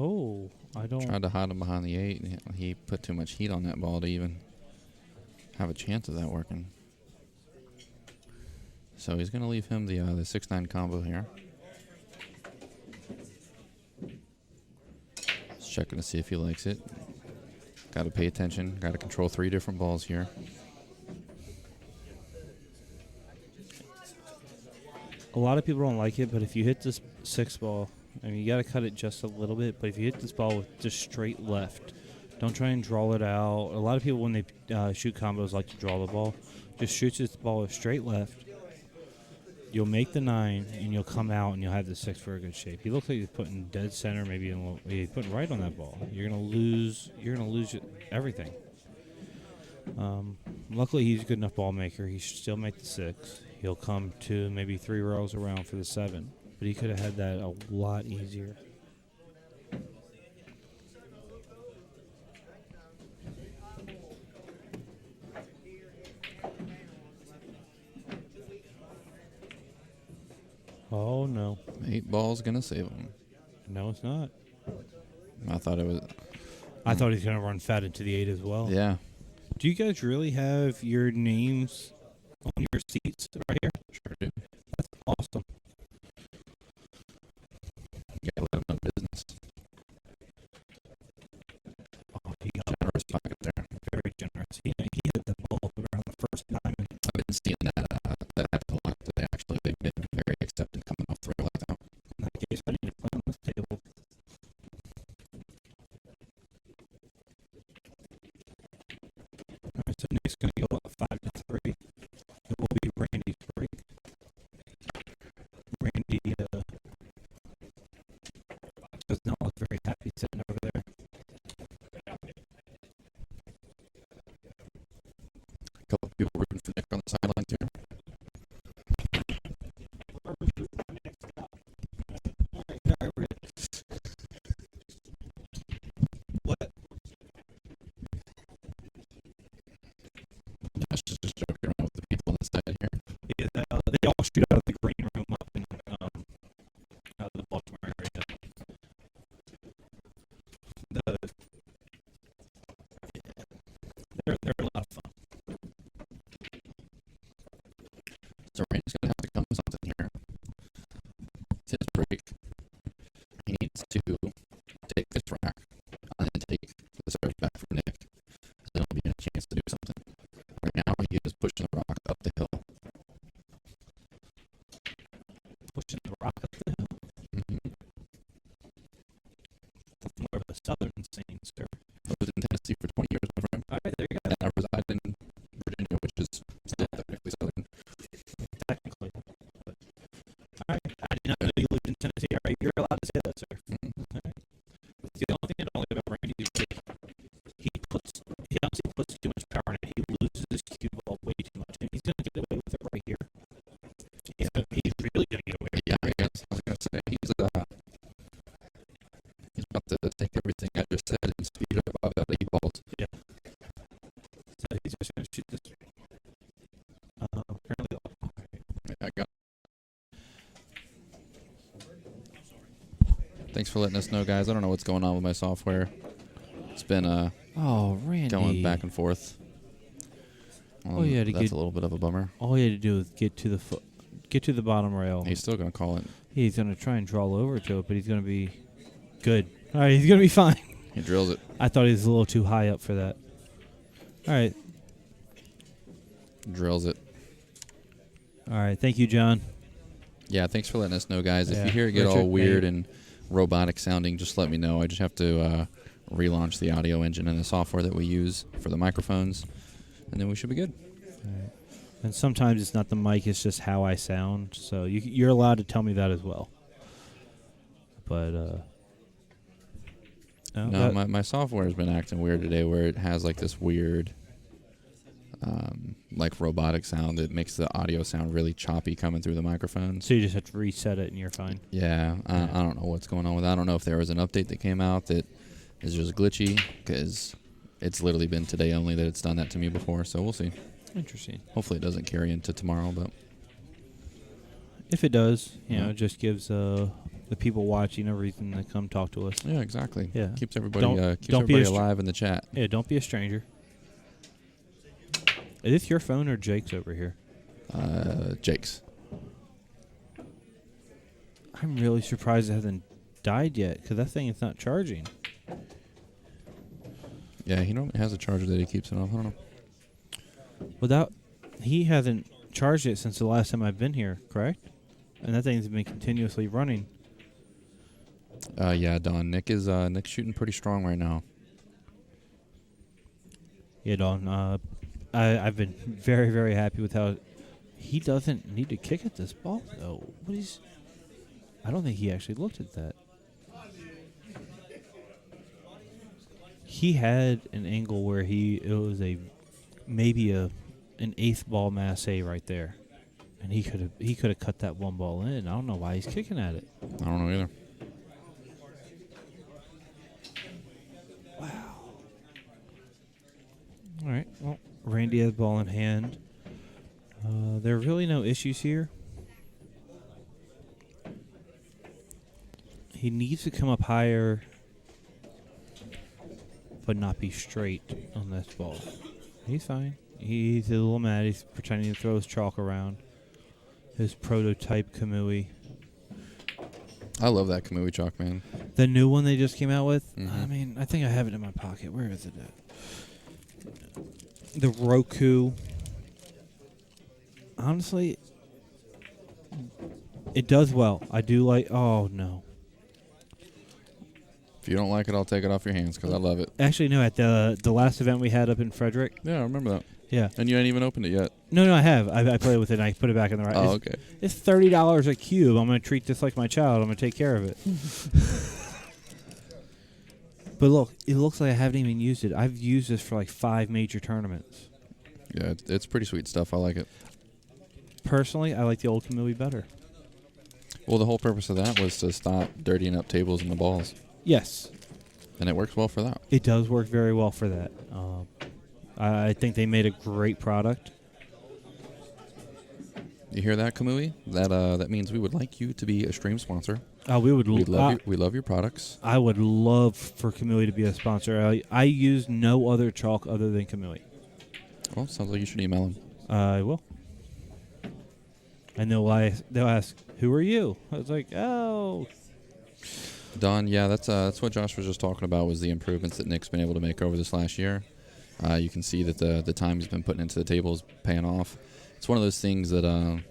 Oh, I don't... Tried to hide him behind the 8, and he put too much heat on that ball to even have a chance of that working. So he's going to leave him the 6-9 combo here. Just checking to see if he likes it. Got to pay attention. Got to control 3 different balls here. A lot of people don't like it, but if you hit this 6 ball, I mean, you got to cut it just a little bit, but if you hit this ball with just straight left, don't try and draw it out. A lot of people, when they shoot combos, like to draw the ball. Just shoot this ball with straight left. You'll make the 9, and you'll come out, and you'll have the 6 for a good shape. He looks like he's putting dead center, maybe he's putting right on that ball. You're gonna lose everything. Luckily, he's a good enough ball maker. He should still make the 6. He'll come 2, maybe 3 rows around for the 7. But he could have had that a lot easier. Oh, no. 8 ball's going to save him. No, it's not. I thought it was... I thought he's going to run fat into the 8 as well. Yeah. Do you guys really have your names on your seats right here? Sure do. That's awesome. You got to let him know business. Oh, he got Generous pocket there. very generous. He hit the ball around the first time. I've been seeing that happen a lot today, actually. They've been very accepting coming off the rail like that. In that case, I need to play on this table. All right, so Nick's going to go up 5-3. It will be Randy's break. Randy does not look very happy sitting over there. A couple people rooting for Nick on the sidelines here. What? Josh is just joking around with the people on the side here. Yeah, they all shoot out of the green room up in out of the Baltimore area. They're a lot of fun. So Randy's going to have to come with something here. It's his break. He needs to take this rack and then take the serve back from Nick. Then he'll be in a chance to do something. Right now, he is pushing the rock up the hill. Pushing the rock up the hill. Mm-hmm. That's more of a southern scene, sir. I was in Tennessee for 20 years, my friend. All right, there you go. And I reside in Virginia, which is still technically southern. Technically. But, all right, I did not know you lived in Tennessee. All right, you're allowed to say that, sir. Mm-hmm. All right. The only thing I don't like about Randy is he obviously puts too much power in it. He loses his cue ball way too much, and he's going to get away with it right here. He's really going to get away with it. Yeah, I guess I was going to say, he's about to take everything I just said and speed it up about 8 balls. Yeah. So he's just going to shoot this. Apparently, Yeah, I got. Thanks for letting us know, guys. I don't know what's going on with my software. It's been oh, Randy. going back and forth. Oh, yeah, to that's get- a little bit of a bummer. All he had to do is get to the bottom rail. He's still going to call it. He's going to try and draw over to it, but he's going to be good. All right, he's going to be fine. He drills it. I thought he was a little too high up for that. All right. Drills it. All right. Thank you, John. Yeah, thanks for letting us know, guys. If Yeah, you hear it get all Richard, weird hey. and robotic sounding, just let me know. I just have to relaunch the audio engine and the software that we use for the microphones, and then we should be good. And sometimes it's not the mic, it's just how I sound. So you're allowed to tell me that as well. But, No, my software has been acting weird today where it has like this weird like robotic sound that makes the audio sound really choppy coming through the microphones. so you just have to reset it and you're fine. Yeah, I don't know what's going on with that. I don't know if there was an update that came out that is just glitchy, because it's literally been today only that it's done that to me before, so we'll see. Interesting. Hopefully it doesn't carry into tomorrow, but If it does, you know, Yeah. it just gives the people watching a reason to come talk to us. yeah, exactly. Yeah. Keeps everybody Don't be everybody a str- alive in the chat. Yeah, don't be a stranger. Is this your phone or Jake's over here? Jake's. I'm really surprised it hasn't died yet, because that thing is not charging. Yeah, he normally has a charger that he keeps it off. I don't know. He hasn't charged it since the last time I've been here, correct? And that thing's been continuously running. Yeah, Don. Nick's shooting pretty strong right now. Yeah, Don. I've been very, very happy with how he doesn't need to kick at this ball, though. I don't think he actually looked at that. He had an angle where it was maybe an eighth ball masse right there, and he could have cut that one ball in. I don't know why he's kicking at it. I don't know either. All right. Well, Randy has ball in hand. There are really no issues here. He needs to come up higher, but not be straight on this ball. He's fine. He's a little mad. He's pretending to throw his chalk around. His prototype Kamui. I love that Kamui chalk, man. The new one they just came out with. Mhm. I mean, I think I have it in my pocket. Where is it at? The Roku. Honestly, it does well. I do like. Oh no! If you don't like it, I'll take it off your hands because I love it. Actually, no. At the last event we had up in Frederick. Yeah, I remember that. Yeah. And you ain't even opened it yet. No, I have. I played with it and I put it back in the right. Oh, it's, okay. It's $30 a cube. I'm gonna treat this like my child. I'm gonna take care of it. But look, it looks like I haven't even used it. I've used this for like 5 major tournaments. Yeah, it's pretty sweet stuff. I like it. Personally, I like the old Kamui better. Well, the whole purpose of that was to stop dirtying up tables and the balls. Yes, And it works well for that. it does work very well for that. I think they made a great product. You hear that, Kamui? That means we would like you to be a stream sponsor. We would. We love your products. I would love for Kamui to be a sponsor. I use no other chalk other than Kamui. Well, sounds like you should email them. I will. And they'll ask, "Who are you?" I was like, "Oh." Don, yeah, that's what Josh was just talking about, was the improvements that Nick's been able to make over this last year. You can see that the time he's been putting into the table is paying off. It's one of those things that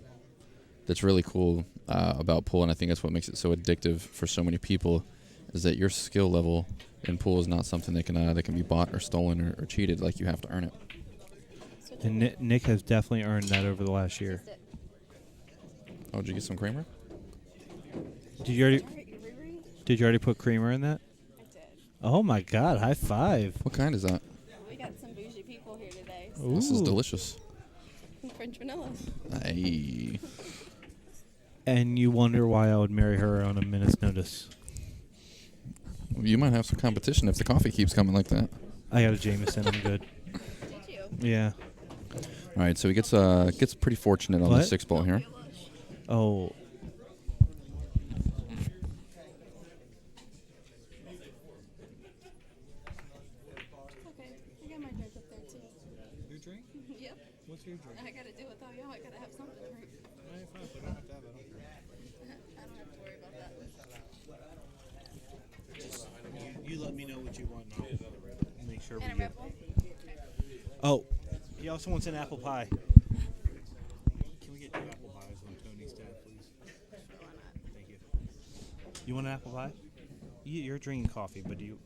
that's really cool about pool, and I think that's what makes it so addictive for so many people, is that your skill level in pool is not something that can be bought or stolen or cheated. Like, you have to earn it. And Nick has definitely earned that over the last year. Oh, did you get some creamer? Did you already put creamer in that? I did. Oh my God! High five. What kind is that? We got some bougie people here today. Ooh. This is delicious. French vanilla. Hey. And you wonder why I would marry her on a minute's notice. You might have some competition if the coffee keeps coming like that. I got a Jameson. I'm good. Did you? Yeah. All right, so he gets pretty fortunate on the What? 6 ball here. Oh. Okay. I got my drink up there too. Your drink? Yep. What's your drink? I gotta do it though, y'all. I gotta have something to drink. No, you're fine. If you don't have to have it, I don't care. I don't have to worry about that. You let me know what you want, and I'll make sure And a we Red get. Bull? Oh, he also wants an apple pie. Can we get 2 apple pies on Tony's tab, please? Thank you. You want an apple pie? You're drinking coffee, but do you?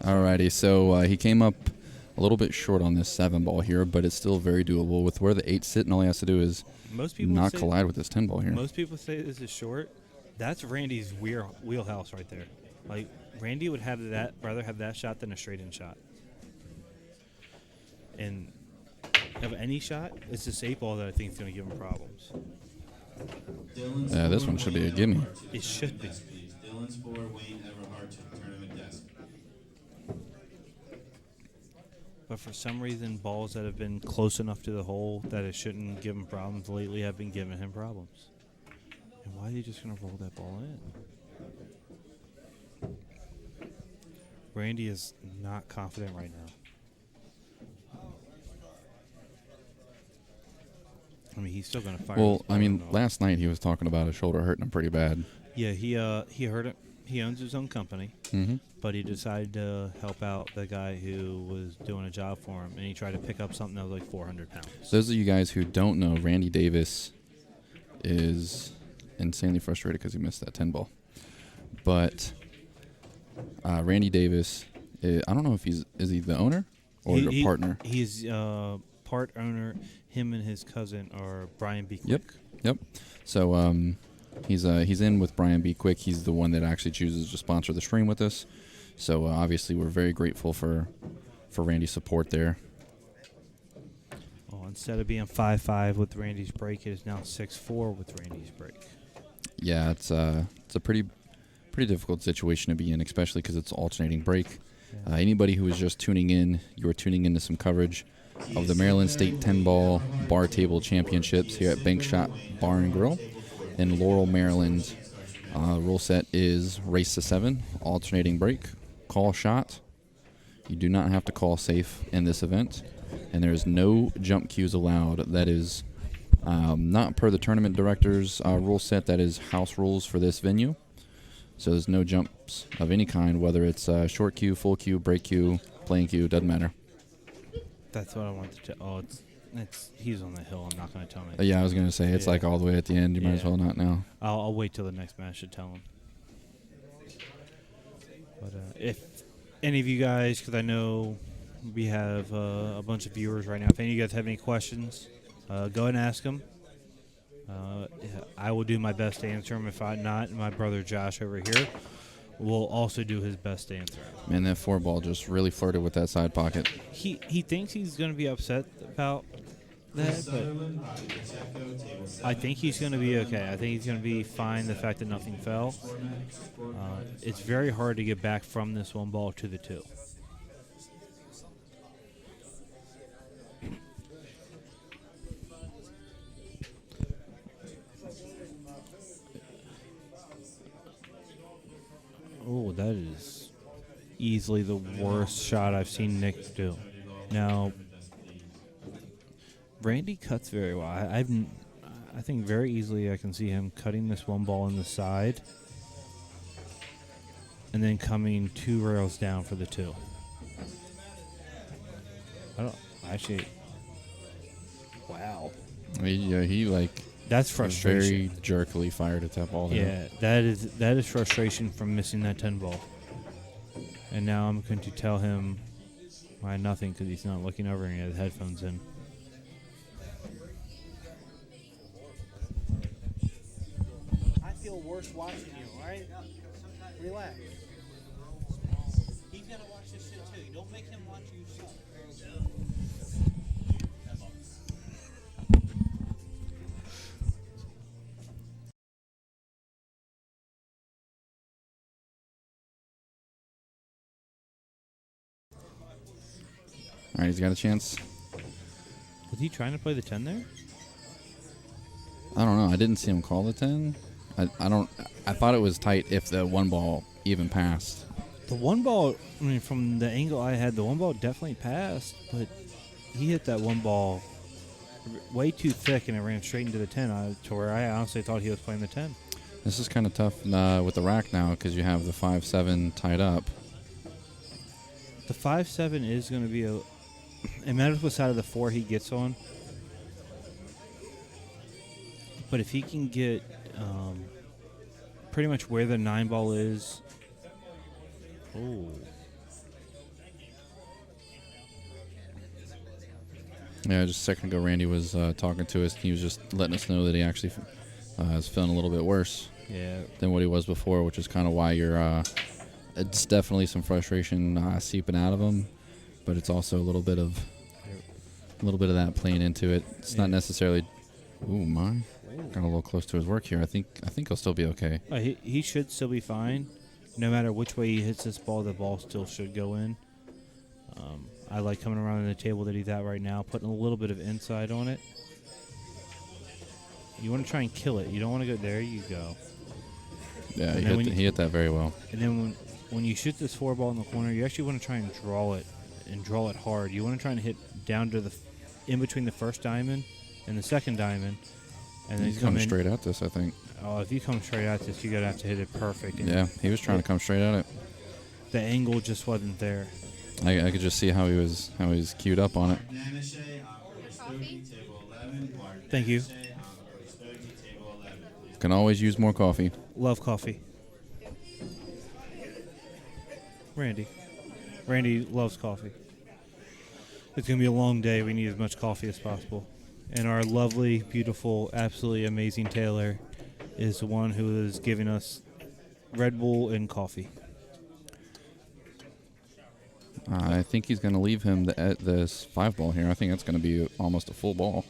Alrighty, so he came up a little bit short on this 7 ball here, but it's still very doable. With where the 8's sitting, all he has to do is Most people not say, collide with this 10 ball here. Most people say this is short. That's Randy's wheelhouse right there. Like Randy would rather have that shot than a straight-in shot. And of any shot, it's this 8 ball that I think is going to give him problems. Yeah, this one should be a gimme. It should be. Dylan Spoor, Wayne Everhart to the tournament desk. But for some reason, balls that have been close enough to the hole that it shouldn't give him problems lately have been giving him problems. And why are you just going to roll that ball in? Randy is not confident right now. I mean, he's still going to fire. Well, this ball I mean, in though. last night he was talking about his shoulder hurting him pretty bad. Yeah, he hurt it. He owns his own company, Mm-hmm. but he decided to help out the guy who was doing a job for him, and he tried to pick up something that was like 400 pounds. Those of you guys who don't know, Randy Davis is insanely frustrated because he missed that 10 ball. But Randy Davis, I don't know if is he the owner or the partner? He's part owner. Him and his cousin are Brian B. Yep. Quick. Yep. So he's in with Brian B. Quick. He's the one that actually chooses to sponsor the stream with us. So obviously we're very grateful for Randy's support there. Well, instead of being 5-5 with Randy's break, it is now 6-4 with Randy's break. Yeah, it's a pretty difficult situation to be in, especially because it's alternating break. Yeah. Anybody who is just tuning in, you are tuning into some coverage of the Maryland State 10-ball bar table championships here at Bank Shot Bar and Grill in Laurel, Maryland. Rule set is race to 7, alternating break, call shot. You do not have to call safe in this event, and there is no jump cues allowed. That is not per the tournament director's rule set. That is house rules for this venue. So there's no jumps of any kind, whether it's short cue, full cue, break cue, playing cue, doesn't matter. That's what I wanted to. Oh, it's he's on the hill. I'm not going to tell him. Yeah, I was going to say, it's Yeah. like all the way at the end. You might as Yeah. well not now. I'll wait till the next match to tell him. But if any of you guys, because I know we have a bunch of viewers right now, if any of you guys have any questions, go ahead and ask them. I will do my best to answer them. If not, my brother Josh over here will also do his best to answer. Man, that 4 ball just really flirted with that side pocket. He thinks he's going to be upset about that, but I think he's going to be okay. I think he's going to be fine. The fact that nothing fell. It's very hard to get back from this 1 ball to the 2. Oh, that is easily the worst shot I've seen Nick do. Now, Randy cuts very well. I think very easily I can see him cutting this 1 ball in the side and then coming 2 rails down for the 2. I don't actually. Wow. He like That's frustration. very jerkily fired at that ball there. Yeah, that is frustration from missing that 10 ball. And now I'm going to tell him why nothing because he's not looking over and he has headphones in. I feel worse watching you, all right? Relax. He's got to watch this shit too. Don't make him watch you suck. right, he's got a chance. Was he trying to play the 10 there? I don't know. I didn't see him call the 10. I thought it was tight if the one ball even passed. The one ball, I mean, from the angle I had, the one ball definitely passed, but he hit that one ball way too thick and it ran straight into the 10 to where I honestly thought he was playing the 10. This is kind of tough with the rack now because you have the 5-7 tied up. The 5-7 is going to be it matters what side of the 4 he gets on. But if he can get pretty much where the 9 ball is. Oh. Yeah, just a second ago, Randy was talking to us. He was just letting us know that he actually is feeling a little bit worse than what he was before, which is kind of why you're. It's definitely some frustration seeping out of him, but it's also a little bit of that playing into it. It's not necessarily. Ooh, my! Got a little close to his work here. I think he'll still be okay. He should still be fine. No matter which way he hits this ball, the ball still should go in. I like coming around the table that he's at right now, putting a little bit of inside on it. You want to try and kill it. You don't want to go there. You go. Yeah, he hit that very well. And then when you shoot this 4 ball in the corner, you actually want to try and draw it hard. You want to try and hit down to in between the first diamond and the second diamond. And then he's coming straight at this, I think. Oh, if you come straight at this, you're going to have to hit it perfect. Yeah, he was trying to come straight at it. The angle just wasn't there. I could just see how he was queued up on it. Thank you. Can always use more coffee. Love coffee. Randy loves coffee. It's going to be a long day. We need as much coffee as possible. And our lovely, beautiful, absolutely amazing Taylor is the one who is giving us Red Bull and coffee. I think he's going to leave him this 5 ball here. I think that's going to be almost a full ball.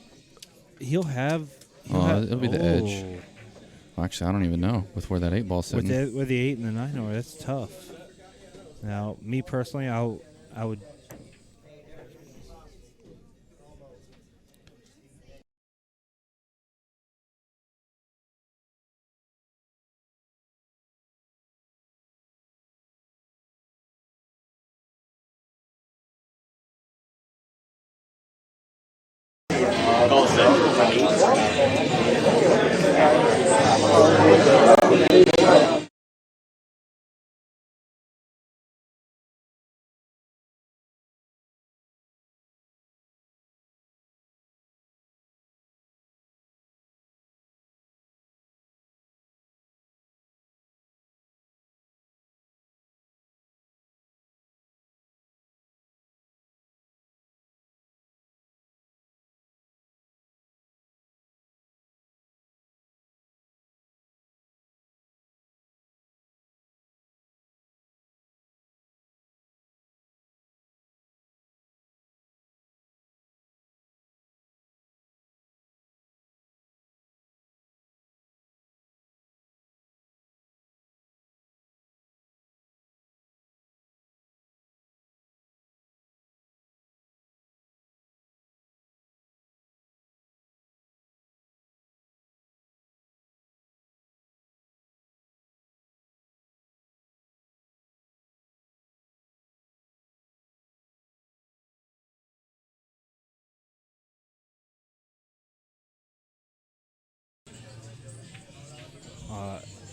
It'll be the edge. Well, actually, I don't even know with where that 8 ball's sitting. With the 8 and the 9 are, that's tough. Now, me personally, I would.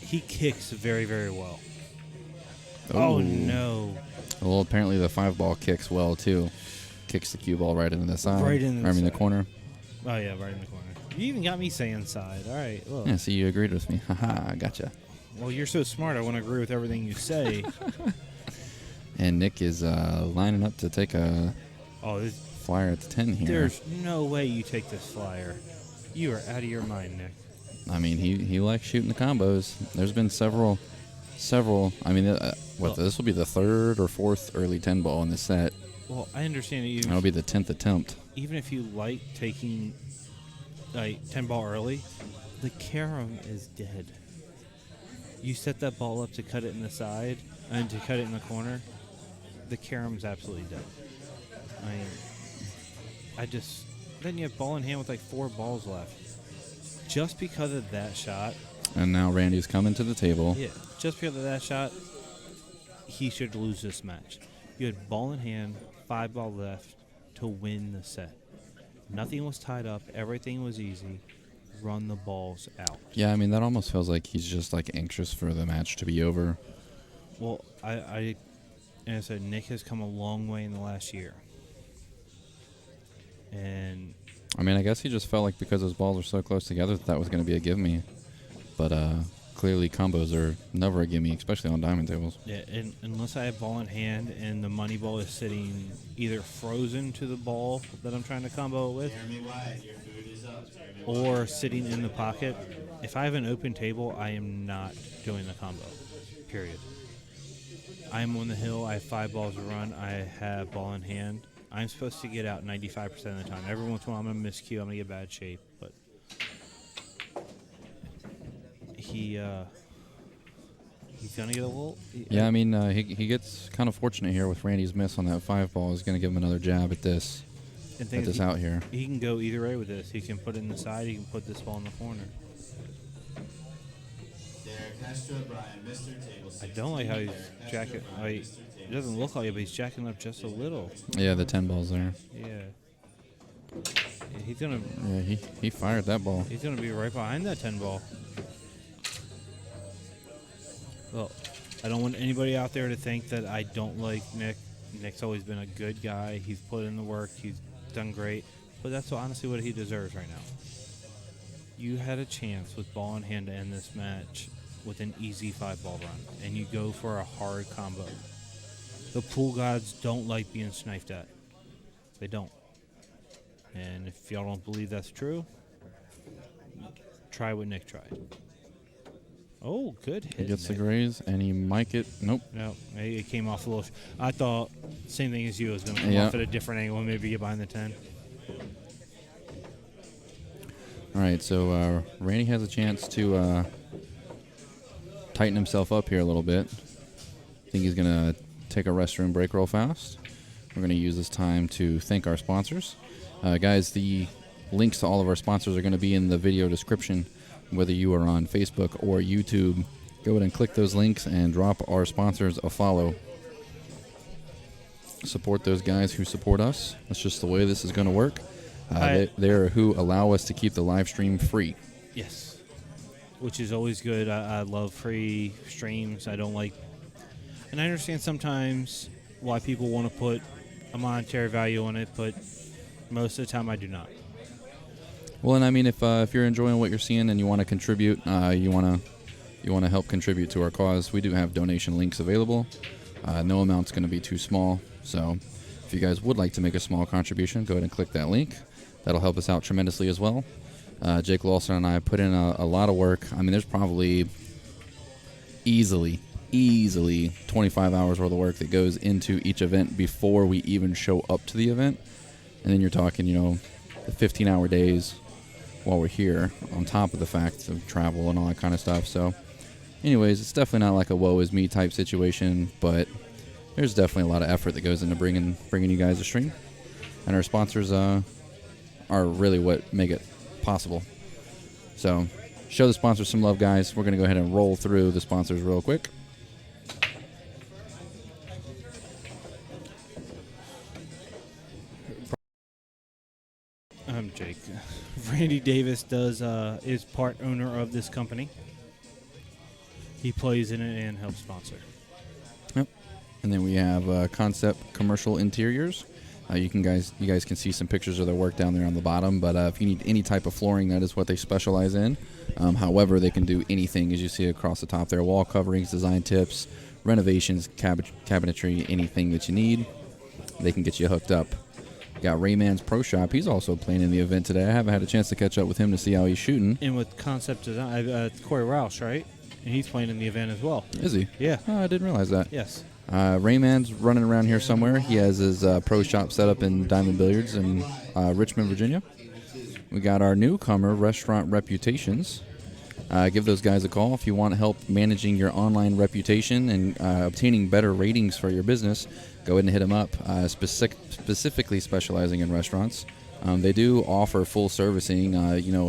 He kicks very, very well. Oh, no. Well, apparently the 5 ball kicks well, too. Kicks the cue ball right into the side. Right in the corner. Oh, yeah, right in the corner. You even got me saying side. All right. Well. Yeah, see, you agreed with me. Haha, I gotcha. Well, you're so smart. I want to agree with everything you say. And Nick is lining up to take a flyer at the 10 here. There's no way you take this flyer. You are out of your mind, Nick. I mean, he likes shooting the combos. There's been several. I mean, this will be the 3rd or 4th early 10 ball in the set. Well, I understand that That'll be the 10th attempt. Even if you like taking 10 ball early, the carom is dead. You set that ball up to cut it in the side and to cut it in the corner, the carom's absolutely dead. I mean, Then you have ball in hand with like 4 balls left. Just because of that shot, And now Randy's coming to the table. yeah, just because of that shot, he should lose this match. You had ball in hand, 5 ball left to win the set. Nothing was tied up. Everything was easy. Run the balls out. Yeah, I mean, that almost feels like he's just like anxious for the match to be over. Well, and I said, Nick has come a long way in the last year. And I mean, I guess he just felt like because those balls are so close together that was going to be a give me. But clearly combos are never a give me, especially on diamond tables. yeah, and unless I have ball in hand and the money ball is sitting either frozen to the ball that I'm trying to combo it with, Jeremy Wyatt, your food is up. Jeremy or Wyatt. sitting in the pocket, if I have an open table, I am not doing the combo. Period. I am on the hill. I have 5 balls to run. I have ball in hand. I'm supposed to get out 95% of the time. Every once in a while, I'm going to miscue. I'm going to get bad shape. But he's going to get a little... Yeah, I mean, he gets kind of fortunate here with Randy's miss on that 5 ball. He's going to give him another jab at this. And At things this out here. He can go either way with this. He can put it in the side. He can put this ball in the corner. Derek Hestra, Brian Mister, table 16. I don't like how he's Derek Hestra, jacking... Brian Mister, It table doesn't look like it, but he's jacking up just a little. Yeah, the 10 ball's there. Yeah. He's gonna Yeah, he fired that ball. He's going to be right behind that 10 ball. Well, I don't want anybody out there to think that I don't like Nick. Nick's always been a good guy. He's put in the work. He's done great. But that's honestly what he deserves right now. You had a chance with ball in hand to end this match with an easy 5-ball run, and you go for a hard combo. The pool gods don't like being sniped at. They don't. And if y'all don't believe that's true, try what Nick tried. Oh, good hit. He gets the Nick. graze, and he might get... Nope. No, it came off a little. I thought same thing as you. It was going to come Yeah. off at a different angle and maybe get behind the 10. All right, so Randy has a chance to tighten himself up here a little bit. I think he's going to take a restroom break real fast. We're going to use this time to thank our sponsors. Guys, the links to all of our sponsors are going to be in the video description, whether you are on Facebook or YouTube. Go ahead and click those links and drop our sponsors a follow. Support those guys who support us. That's just the way this is going to work. They're who allow us to keep the live stream free. Yes, which is always good. I love free streams. I don't like, and I understand sometimes why people want to put a monetary value on it, but most of the time I do not. Well, and I mean, if you're enjoying what you're seeing and you want to contribute, you want to help contribute to our cause, we do have donation links available. No amount's going to be too small, so if you guys would like to make a small contribution, go ahead and click that link. That'll help us out tremendously as well. Jake Lawson and I put in a lot of work. I mean, there's probably easily 25 hours worth of work that goes into each event before we even show up to the event. And then you're talking, the 15-hour days while we're here, on top of the fact of travel and all that kind of stuff. So, anyways, it's definitely not like a woe is me type situation, but there's definitely a lot of effort that goes into bringing you guys a stream. And our sponsors are really what make it possible. So, show the sponsors some love, guys. We're going to go ahead and roll through the sponsors real quick. I'm Jake. Randy Davis is part owner of this company. He plays in it and helps sponsor. Yep. And then we have Concept Commercial Interiors. You guys can see some pictures of their work down there on the bottom. But if you need any type of flooring, that is what they specialize in. However, they can do anything, as you see across the top there: wall coverings, design tips, renovations, cabinetry, anything that you need, they can get you hooked up. Got Raymans Pro Shop. He's also playing in the event today. I haven't had a chance to catch up with him to see how he's shooting. And with Concept Design, Corey Roush, right? And he's playing in the event as well. Is he? Yeah. Oh, I didn't realize that. Yes. Rayman's running around here somewhere. He has his pro shop set up in Diamond Billiards in Richmond, Virginia. We got our newcomer, Restaurant Reputations. Give those guys a call if you want help managing your online reputation and obtaining better ratings for your business. Go ahead and hit them up. Specifically specializing in restaurants. They do offer full servicing,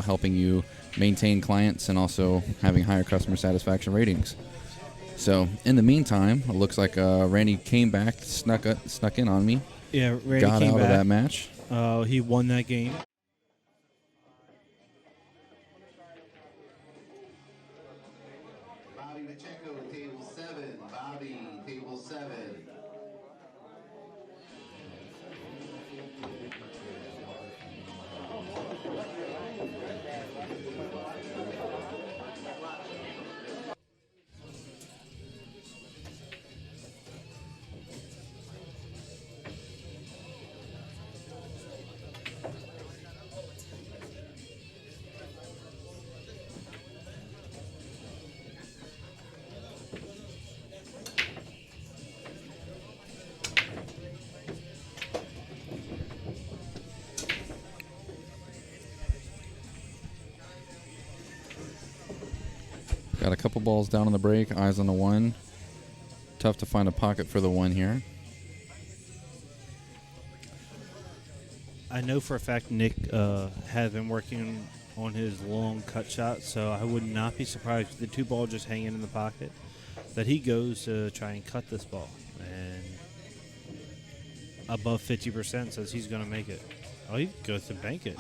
helping you maintain clients and also having higher customer satisfaction ratings. So in the meantime, it looks like Randy came back, snuck in on me, Yeah, Randy got came out of back. that match. He won that game. Bobby Pacheco, table 7. Bobby, table 7. Got a couple balls down on the break, eyes on the 1. Tough to find a pocket for the 1 here. I know for a fact Nick has been working on his long cut shot, so I would not be surprised if the 2 ball just hanging in the pocket that he goes to try and cut this ball. And above 50% says he's going to make it. Oh, he goes to bank it.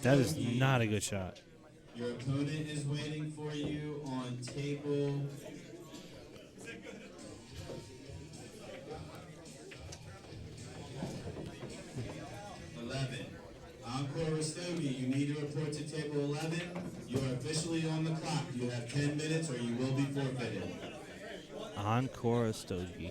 That is not a good shot. Your opponent is waiting for you on table 11. Encore Rastogi, you need to report to table 11. You are officially on the clock. You have 10 minutes or you will be forfeited. Encore Stogie.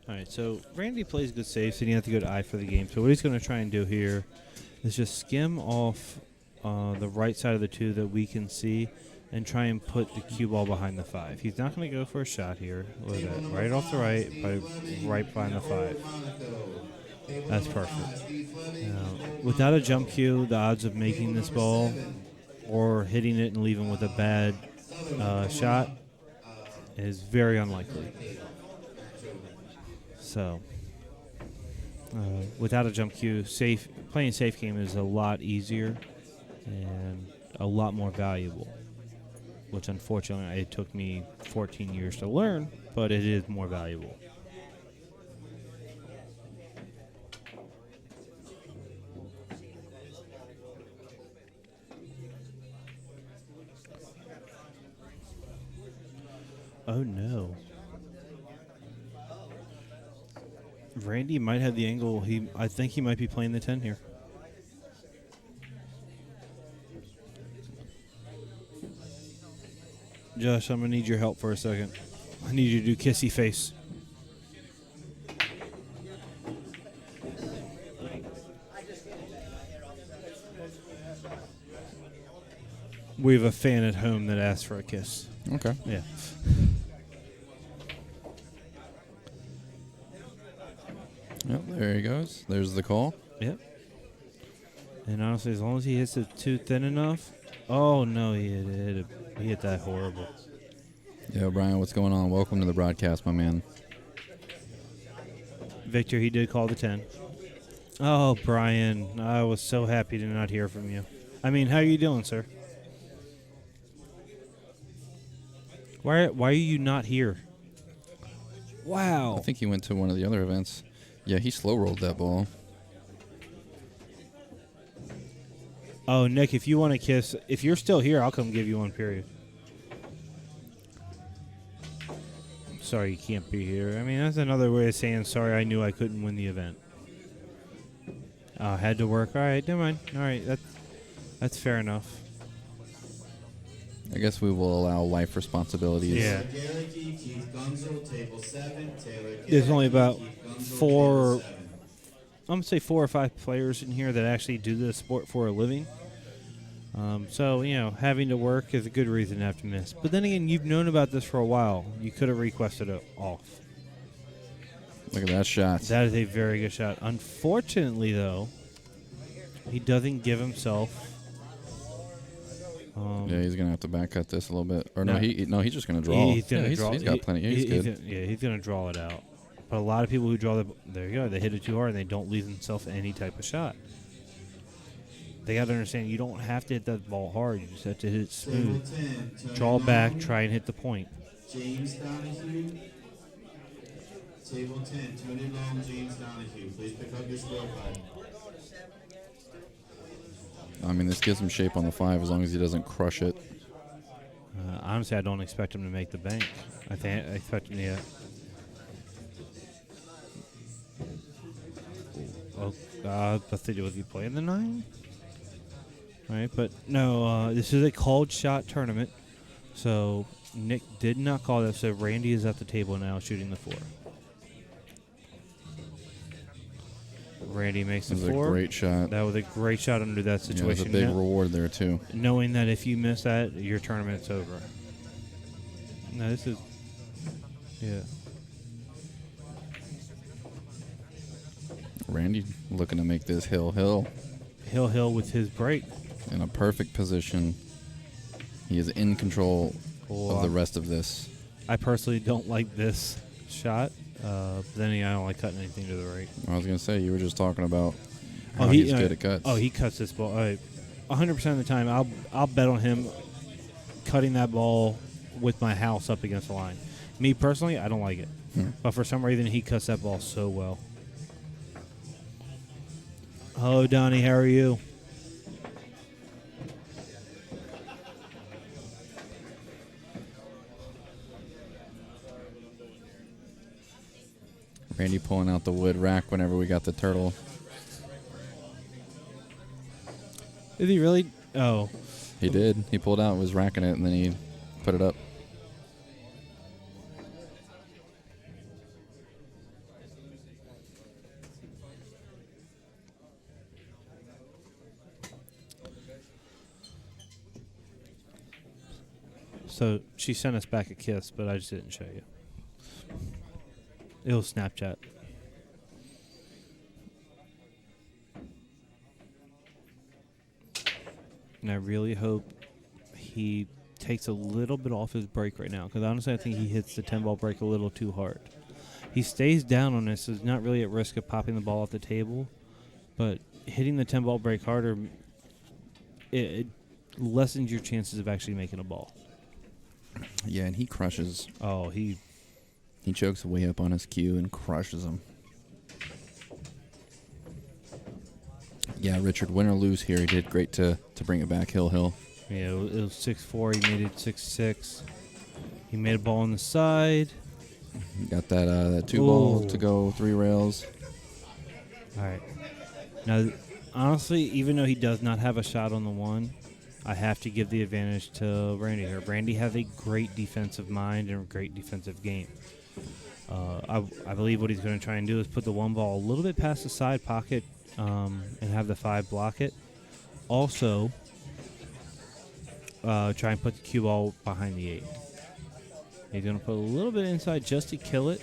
All right, so Randy plays good safe, so he didn't have to go to I for the game. So what he's going to try and do here is just skim off the right side of the 2 that we can see and try and put the cue ball behind the 5. He's not going to go for a shot here. Look at that. Right off the right, right behind the 5. That's perfect. Without a jump cue, the odds of making this ball or hitting it and leaving with a bad shot is very unlikely. So, without a jump cue, playing safe game is a lot easier and a lot more valuable, which unfortunately it took me 14 years to learn, but it is more valuable. Oh no. Randy might have the angle. I think he might be playing the 10 here. Josh, I'm going to need your help for a second. I need you to do kissy face. We have a fan at home that asked for a kiss. Okay. Yeah. Yep, there he goes. There's the call. Yep. And honestly, as long as he hits it too thin enough. Oh, no, he hit that horrible. Yeah, Brian, what's going on? Welcome to the broadcast, my man. Victor, he did call the 10. Oh, Brian, I was so happy to not hear from you. I mean, how are you doing, sir? Why are you not here? Wow. I think he went to one of the other events. Yeah, he slow rolled that ball. Oh, Nick, if you want to kiss, if you're still here, I'll come give you one, period. Sorry you can't be here. I mean, that's another way of saying sorry I knew I couldn't win the event. Had to work. All right, never mind. All right, that's fair enough. I guess we will allow life responsibilities. Yeah. There's only about I'm going to say 4 or 5 players in here that actually do this sport for a living. So, having to work is a good reason to have to miss. But then again, you've known about this for a while. You could have requested it off. Look at that shot. That is a very good shot. Unfortunately, though, he doesn't give himself Yeah, he's gonna have to back cut this a little bit. Or no, No. he's just gonna draw. He's gonna draw. He's got plenty. He's good. He's gonna draw it out. But a lot of people who draw there you go. They hit it too hard and they don't leave themselves any type of shot. They got to understand you don't have to hit that ball hard. You just have to hit it Table smooth. 10, Draw Tony back, Long, try and hit the point. James Donahue. Table 10, Tony Long, James Donahue. Please pick up your scorecard. I mean, this gives him shape on the 5 as long as he doesn't crush it. Honestly, I don't expect him to make the bank. I expect him to. But was he playing the 9? All right, but no, this is a called shot tournament. So Nick did not call that. So Randy is at the table now shooting the 4. Randy makes the This is 4. a great shot. That was a great shot under that Yeah, situation. there's a big Now- reward there too. knowing that if you miss that, your tournament's over. No, this is, yeah. Randy looking to make this hill Hill with his break. in a perfect position. He is in control Oh, of the rest of this. I personally don't like this shot. But then again, I don't like cutting anything to the right. I was gonna say you were just talking about how he's good at cuts. Oh, he cuts this ball. 100% of the time, I'll bet on him cutting that ball with my house up against the line. Me personally, I don't like it, but for some reason, he cuts that ball so well. Hello, Donnie. How are you? Randy pulling out the wood rack whenever we got the turtle. Is he really? Oh, He did. He pulled out, was racking it, and then he put it up. so she sent us back a kiss, but I just didn't show you. It was Snapchat. And I really hope he takes a little bit off his break right now, because honestly, I think he hits the 10-ball break a little too hard. He stays down on this, so he's not really at risk of popping the ball off the table, but hitting the 10-ball break harder, it lessens your chances of actually making a ball. Yeah, and he crushes. Oh, he He chokes way up on his cue and crushes him. Yeah, Richard, win or lose here, he did great to bring it back hill. Yeah, it was 6-4. He made it 6-6. He made a ball on the side. He got that 2 ball to go 3 rails. All right. Now, honestly, even though he does not have a shot on the 1, I have to give the advantage to Randy here. Randy has a great defensive mind and a great defensive game. I believe what he's going to try and do is put the 1 ball a little bit past the side pocket and have the 5 block it. Also, try and put the cue ball behind the 8. He's going to put a little bit inside just to kill it.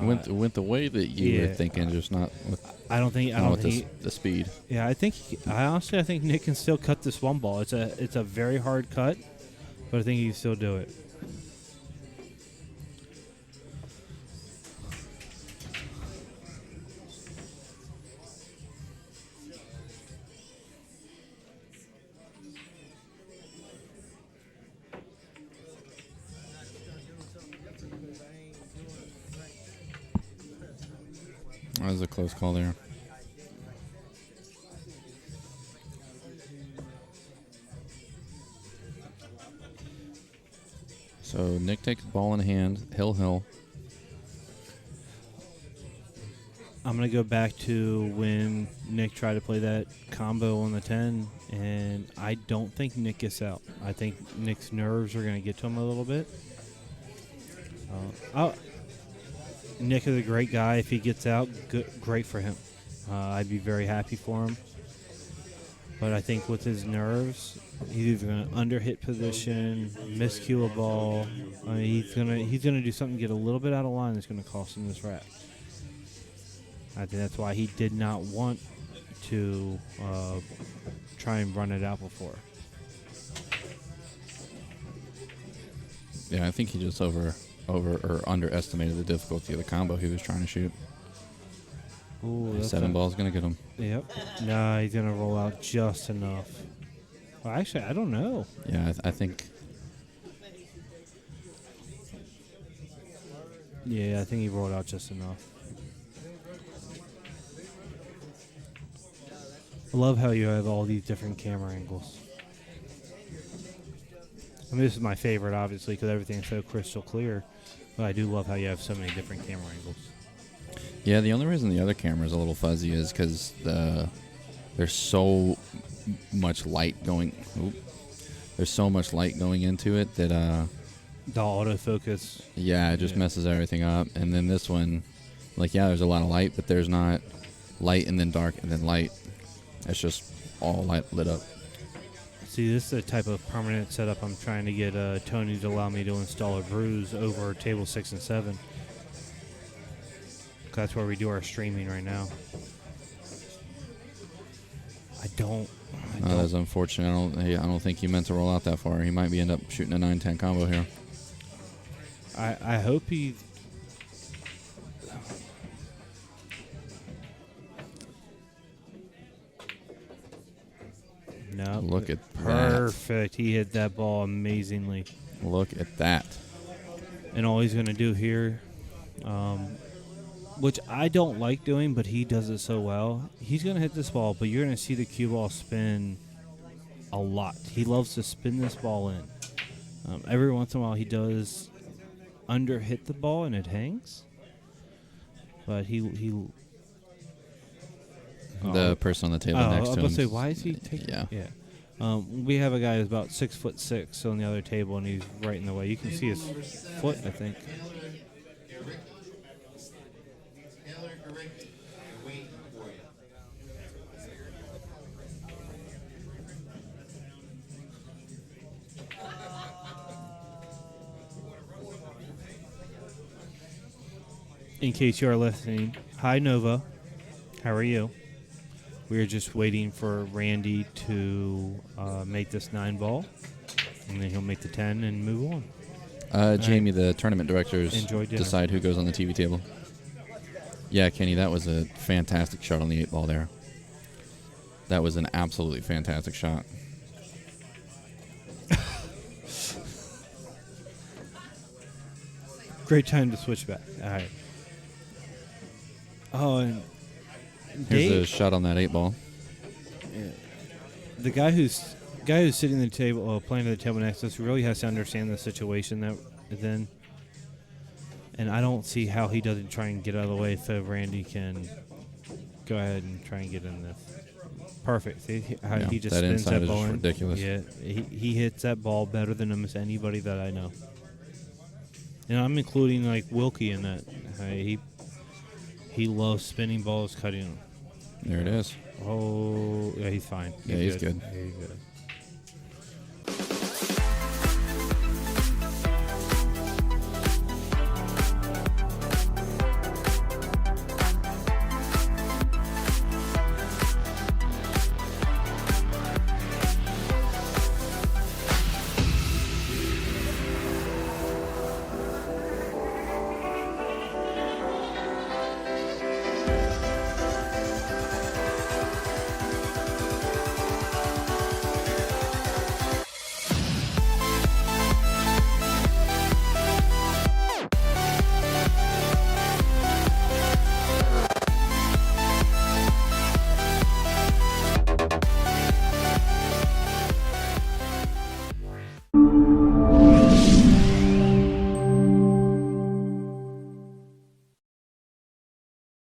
Went the way that you were yeah. thinking, just not with, I don't think the speed. Yeah, I honestly think Nick can still cut this 1 ball. It's a very hard cut, but I think he can still do it. That was a close call there. So Nick takes the ball in hand, hill. I'm going to go back to when Nick tried to play that combo on the 10, and I don't think Nick gets out. I think Nick's nerves are going to get to him a little bit. Nick is a great guy. If he gets out, great for him. I'd be very happy for him. But I think with his nerves, he's either going to underhit position, miscue a ball. He's gonna do something to get a little bit out of line that's going to cost him this rack. I think that's why he did not want to try and run it out before. Yeah, I think he just over or underestimated the difficulty of the combo he was trying to shoot. Ooh, that's 7 ball's gonna get him. Yep. Nah, he's gonna roll out just enough. Well, actually, I don't know. Yeah, I think. Yeah, I think he rolled out just enough. I love how you have all these different camera angles. I mean, this is my favorite, obviously, because everything's so crystal clear. But I do love how you have so many different camera angles. Yeah, the only reason the other camera's a little fuzzy is because there's so much light going. There's so much light going into it that The autofocus. yeah, it just messes everything up. And then this one, like, yeah, there's a lot of light, but there's not light and then dark and then light. It's just all lit up. See, this is the type of permanent setup I'm trying to get Tony to allow me to install a bruise over table 6 and 7. That's where we do our streaming right now. I don't. That's unfortunate. I don't think he meant to roll out that far. He might end up shooting a 9-10 combo here. I hope he. No. Look at Perfect. He hit that ball amazingly. that. Look at that. And all he's going to do here, which I don't like doing, but he does it so well. He's going to hit this ball, but you're going to see the cue ball spin a lot. He loves to spin this ball in. Every once in a while he does under hit the ball and it hangs. But he The person on the table next to I was him. going to say, why is he taking? Yeah. We have a guy who's about 6'6" on the other table, and he's right in the way. You can see his foot, I think. In case you are listening, hi Nova, how are you? We are just waiting for Randy to make this 9 ball, and then he'll make the 10 and move on. Jamie, the tournament directors Enjoy dinner. decide who goes on the TV table. Yeah, Kenny, that was a fantastic shot on the 8 ball there. That was an absolutely fantastic shot. Great time to switch back. All right. Oh, and Here's Dave, a shot on that 8 ball. the guy who's sitting at the table, playing at the table next to us, really has to understand the situation that then. And I don't see how he doesn't try and get out of the way so Randy can go ahead and try and get in this. Perfect. See how Yeah, he just that spins inside that is ball just in? ridiculous. Yeah, he hits that ball better than almost anybody that I know. And I'm including like Wilkie in that. He loves spinning balls, cutting them. There it is. Oh, yeah, he's fine. Yeah, he's good. He's good.